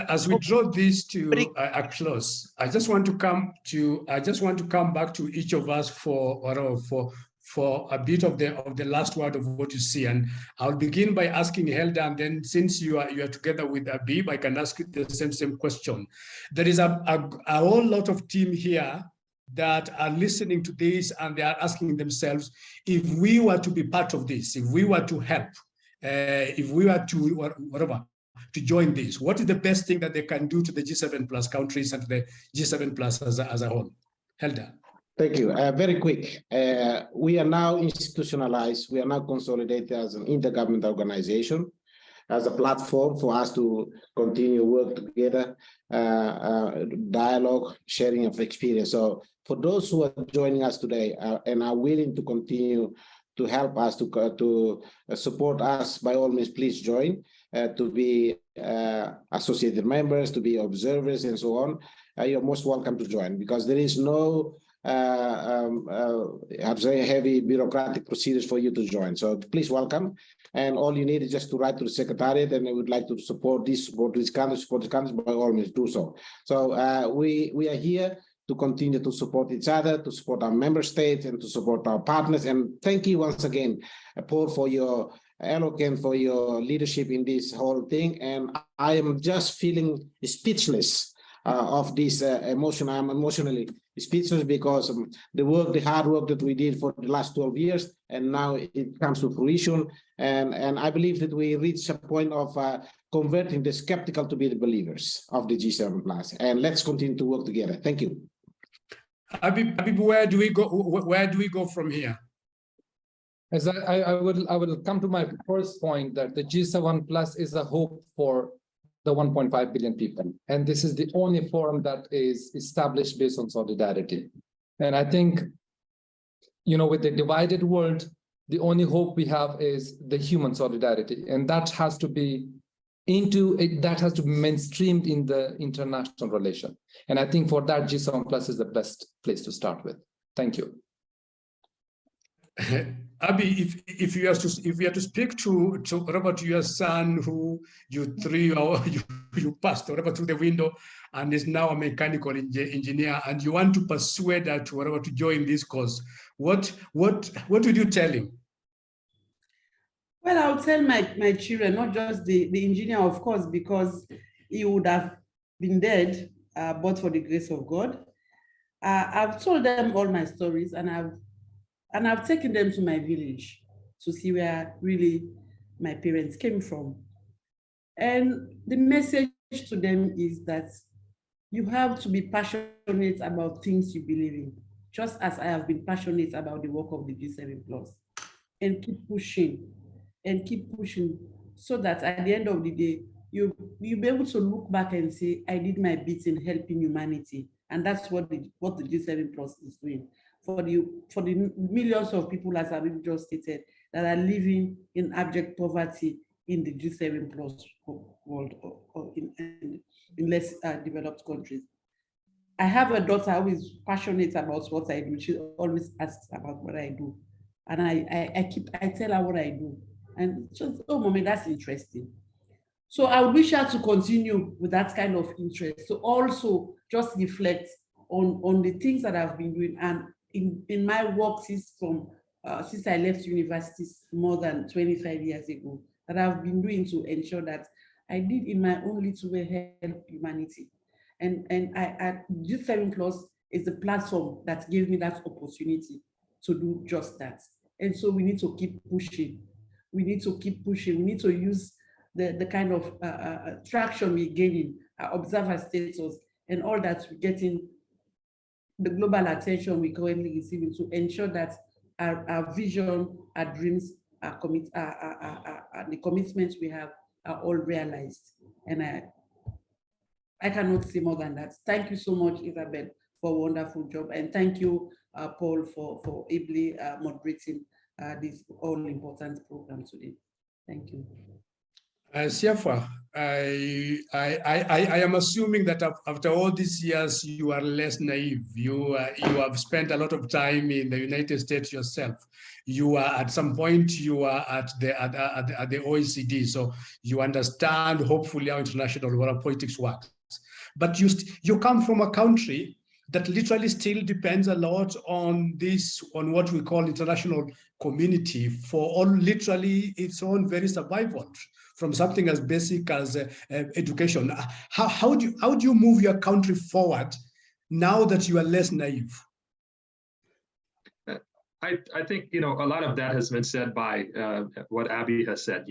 as we draw this to a close, I just want to come back to each of us for a bit of the last word of what you see. And I'll begin by asking Helda, and then since you are together with Abie, I can ask you the same question. There is a whole lot of team here that are listening to this, and they are asking themselves, if we were to be part of this, if we were to help, if we were to whatever, to join this, what is the best thing that they can do to the G7 Plus countries and to the G7 Plus as a whole? Helda. Thank you. Very quick. We are now institutionalized. We are now consolidated as an intergovernmental organization, as a platform for us to continue work together, dialogue, sharing of experience. So for those who are joining us today and are willing to continue to help us, to support us, by all means, please join, to be associated members, to be observers, and so on. You're most welcome to join, because there is no heavy bureaucratic procedures for you to join. So please welcome. And all you need is just to write to the secretariat, and I would like to support this country, by all means do so. So we are here to continue to support each other, to support our member states, and to support our partners. And thank you once again, Paul, for your eloquence, for your leadership in this whole thing. And I am just feeling speechless of this emotion. I'm emotionally speechless because the hard work that we did for the last 12 years, and now it comes to fruition. And I believe that we reach a point of converting the skeptical to be the believers of the G7 Plus. And let's continue to work together. Thank you. Habib, where do we go? Where do we go from here? As I will come to my first point, that the G7 Plus is a hope for the 1.5 billion people. And this is the only forum that is established based on solidarity. And I think, with the divided world, the only hope we have is the human solidarity. And that has to be mainstreamed in the international relation. And I think for that, G7 Plus is the best place to start with. Thank you. Abie, if you have to speak to Robert, your son, who you passed through the window and is now a mechanical engineer, and you want to persuade her to join this cause, what would you tell him? Well, I would tell my children, not just the engineer, of course, because he would have been dead, but for the grace of God. I've told them all my stories, and I've taken them to my village to see where really my parents came from. And the message to them is that You have to be passionate about things you believe in, just as I have been passionate about the work of the G7+, and keep pushing so that at the end of the day, you'll be able to look back and say, I did my bit in helping humanity. And that's what the G7+ is doing. For the millions of people, as Habib just stated, that are living in abject poverty in the G7+ world or in less developed countries. I have a daughter who is passionate about what I do. She always asks about what I do. And I tell her what I do. And just, oh, mommy, that's interesting. So I would wish her to continue with that kind of interest. So also just reflect on the things that I've been doing. And in my work since I left universities more than 25 years ago, that I've been doing to ensure that I did in my own little way help humanity. And G7+ is the platform that gave me that opportunity to do just that. And so we need to keep pushing. We need to keep pushing. We need to use the kind of traction we're gaining, our observer status, and all that we're getting, the global attention we currently receiving to ensure that our vision, our dreams, the commitments we have are all realized. And I cannot say more than that. Thank you so much, Isabel, for a wonderful job. And thank you, Paul, for ably moderating this all-important program today. Thank you. Siafa, I am assuming that after all these years, you are less naive. You have spent a lot of time in the United States yourself. You are at some point you are at the OECD, so you understand hopefully how international world politics works. But you come from a country that literally still depends a lot on what we call international community for all literally its own very survival, from something as basic as education. How do you move your country forward now that you are less naive? I think, a lot of that has been said by what Abie has said,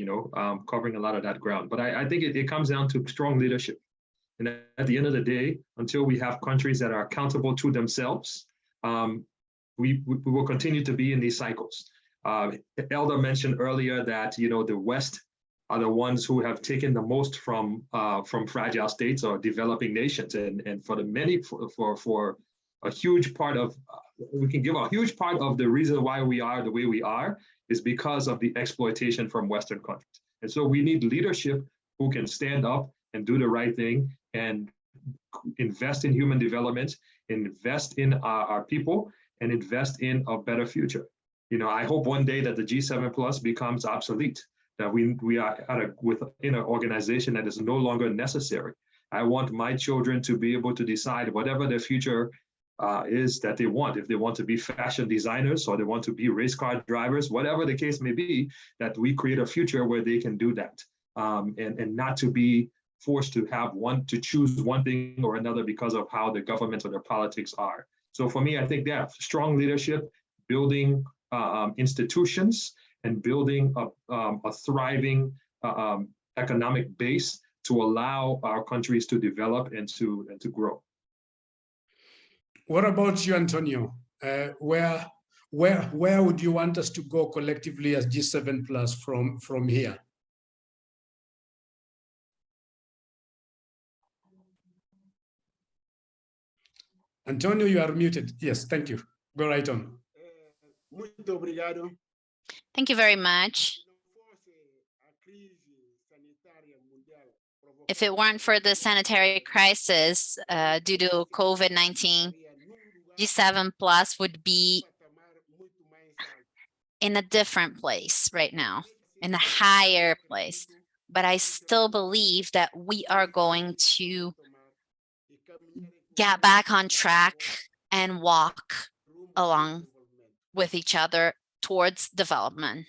covering a lot of that ground. But I think it comes down to strong leadership. And at the end of the day, until we have countries that are accountable to themselves, we will continue to be in these cycles. Elder mentioned earlier that, the West are the ones who have taken the most from fragile states or developing nations. And for the many, for a huge part of, we can give a huge part of the reason why we are the way we are is because of the exploitation from Western countries. And so we need leadership who can stand up and do the right thing and invest in human development, invest in our people, and invest in a better future. I hope one day that the G7+ becomes obsolete, that we are in an organization that is no longer necessary. I want my children to be able to decide whatever their future is that they want. If they want to be fashion designers or they want to be race car drivers, whatever the case may be, that we create a future where they can do that, and not to be forced to choose one thing or another because of how the government or their politics are. So for me, I think that strong leadership, building institutions, and building a thriving economic base to allow our countries to develop and to grow. What about you, Antonio? Where would you want us to go collectively as G7+ from here? Antonio, you are muted. Yes, thank you. Go right on. Thank you very much. If it weren't for the sanitary crisis due to COVID-19, G7+ would be in a different place right now, in a higher place. But I still believe that we are going to get back on track and walk along with each other towards development.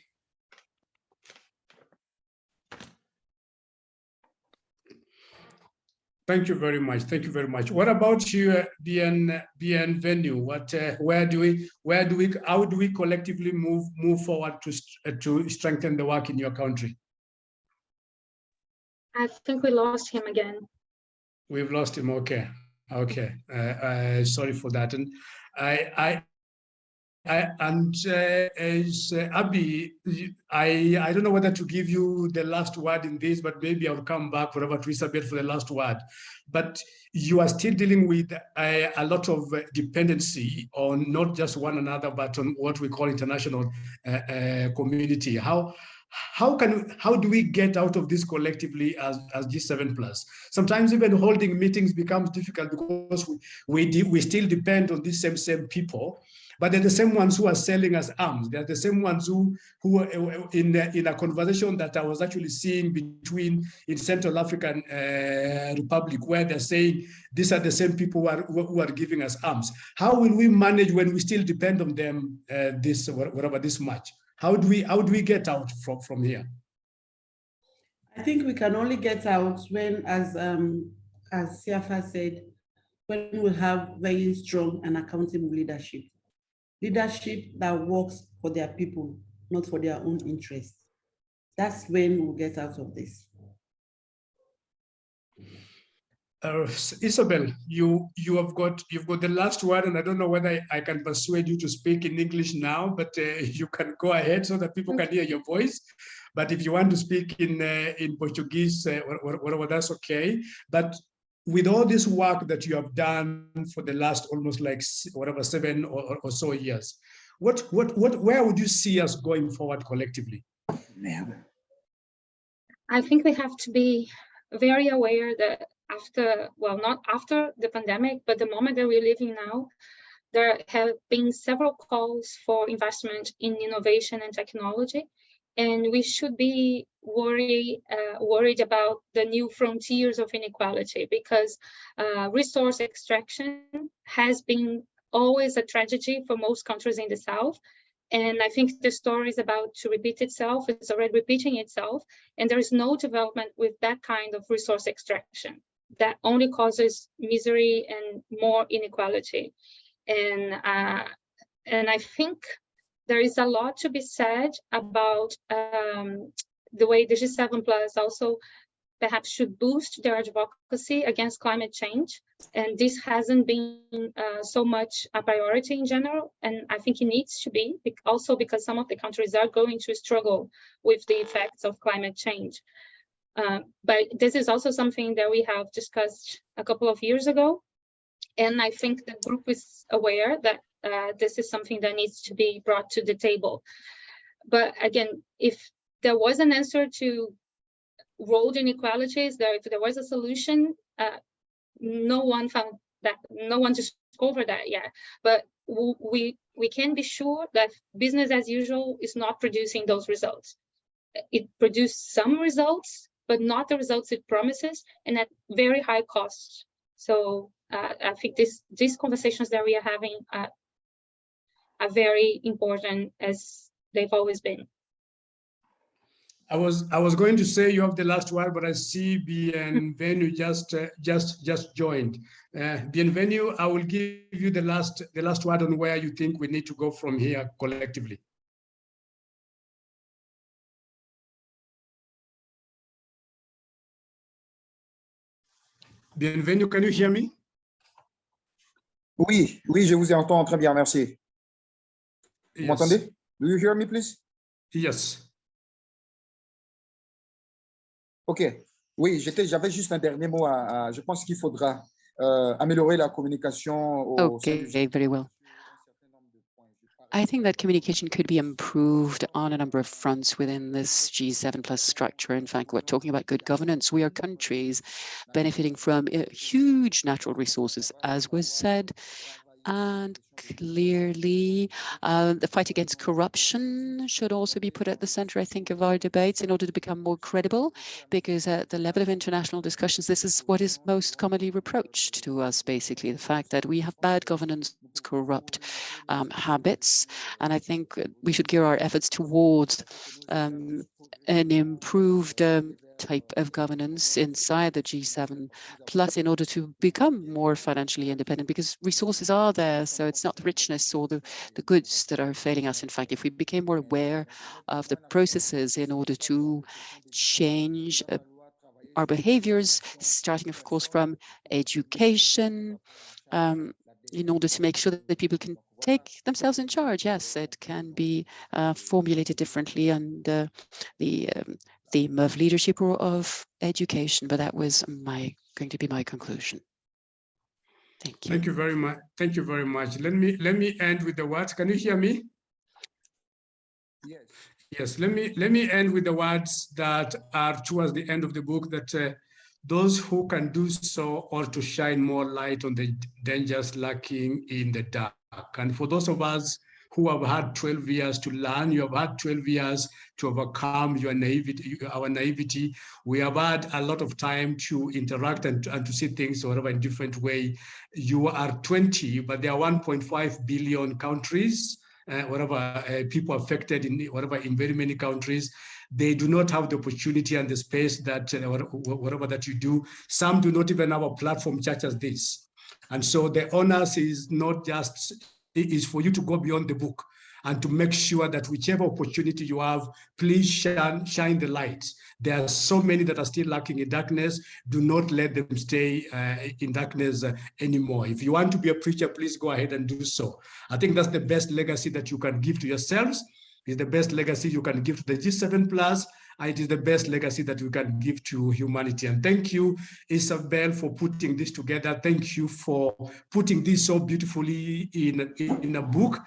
Thank you very much. Thank you very much. What about you, Bienvenu? How do we collectively move forward to strengthen the work in your country? I think we lost him again. We've lost him. Okay. Okay, sorry for that. And as Abie, I don't know whether to give you the last word in this, but maybe I'll come back forever to Isabel for the last word. But you are still dealing with a lot of dependency on not just one another, but on what we call international community. How do we get out of this collectively as G7 plus? Sometimes even holding meetings becomes difficult because we still depend on these same people. But they're the same ones who are selling us arms. They're the same ones who in a conversation that I was actually seeing in Central African Republic, where they're saying these are the same people who are giving us arms. How will we manage when we still depend on them this much? How do we get out from here? I think we can only get out when, as Siafa said, when we have very strong and accountable leadership. Leadership that works for their people, not for their own interests. That's when we'll get out of this. Isabel, you've got the last word, and I don't know whether I can persuade you to speak in English now, but you can go ahead so that people can hear your voice. But if you want to speak in Portuguese, whatever, that's okay. But with all this work that you have done for the last almost like 7 or so years, where would you see us going forward collectively? I think we have to be very aware that not after the pandemic, but the moment that we're living now, there have been several calls for investment in innovation and technology. And we should be worried about the new frontiers of inequality, because resource extraction has been always a tragedy for most countries in the South. And I think the story is about to repeat itself. It's already repeating itself. And there is no development with that kind of resource extraction. That only causes misery and more inequality. And I think there is a lot to be said about the way the G7 Plus also perhaps should boost their advocacy against climate change. And this hasn't been so much a priority in general. And I think it needs to be, also because some of the countries are going to struggle with the effects of climate change. But this is also something that we have discussed a couple of years ago. And I think the group is aware that this is something that needs to be brought to the table. But again, if there was an answer to world inequalities, if there was a solution, no one found that, no one discovered that yet. But we can be sure that business as usual is not producing those results. It produced some results, but not the results it promises, and at very high costs. So I think these conversations that we are having are very important, as they've always been. I was going to say you have the last word, but I see Bienvenu just joined. Bienvenu, I will give you the last word on where you think we need to go from here collectively. Bienvenu, can you hear me? Oui, je vous entends très bien, merci. Vous m'entendez? Do you hear me, please? Yes. OK. Oui, j'avais juste un dernier mot je pense qu'il faudra améliorer la communication au sein du very well. I think that communication could be improved on a number of fronts within this G7 plus structure. In fact, we're talking about good governance. We are countries benefiting from huge natural resources, as was said. And clearly, the fight against corruption should also be put at the center, I think, of our debates in order to become more credible, because at the level of international discussions, this is what is most commonly reproached to us, basically, the fact that we have bad governance, corrupt habits. And I think we should gear our efforts towards an improved type of governance inside the G7 plus in order to become more financially independent, because resources are there. So it's not the richness or the goods that are failing us. In fact, if we became more aware of the processes in order to change our behaviors, starting, of course, from education, in order to make sure that people can take themselves in charge. Yes, it can be formulated differently, and the theme of leadership or of education, but that was going to be my conclusion. Thank you. Thank you very much. Thank you very much. Let me end with the words. Can you hear me? Yes. Yes. Let me end with the words that are towards the end of the book, that those who can do so ought to shine more light on the dangers lurking in the dark. And for those of us who have had 12 years to learn, you have had 12 years to overcome your naivety, our naivety. We have had a lot of time to interact and to see things whatever in different way. You are 20, but there are 1.5 billion countries, people affected in very many countries. They do not have the opportunity and the space that whatever that you do. Some do not even have a platform such as this. And so the onus is not just, is for you to go beyond the book and to make sure that whichever opportunity you have, please shine the light. There are so many that are still lacking in darkness. Do not let them stay in darkness anymore. If you want to be a preacher, please go ahead and do so. I think that's the best legacy that you can give to yourselves. It's the best legacy you can give to the G7+, and it is the best legacy that you can give to humanity. And thank you, Isabel, for putting this together. Thank you for putting this so beautifully in a book.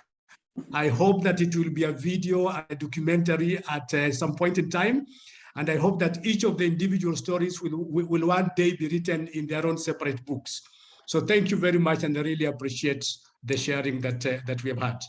I hope that it will be a video, a documentary at some point in time. And I hope that each of the individual stories will one day be written in their own separate books. So thank you very much, and I really appreciate the sharing that we have had.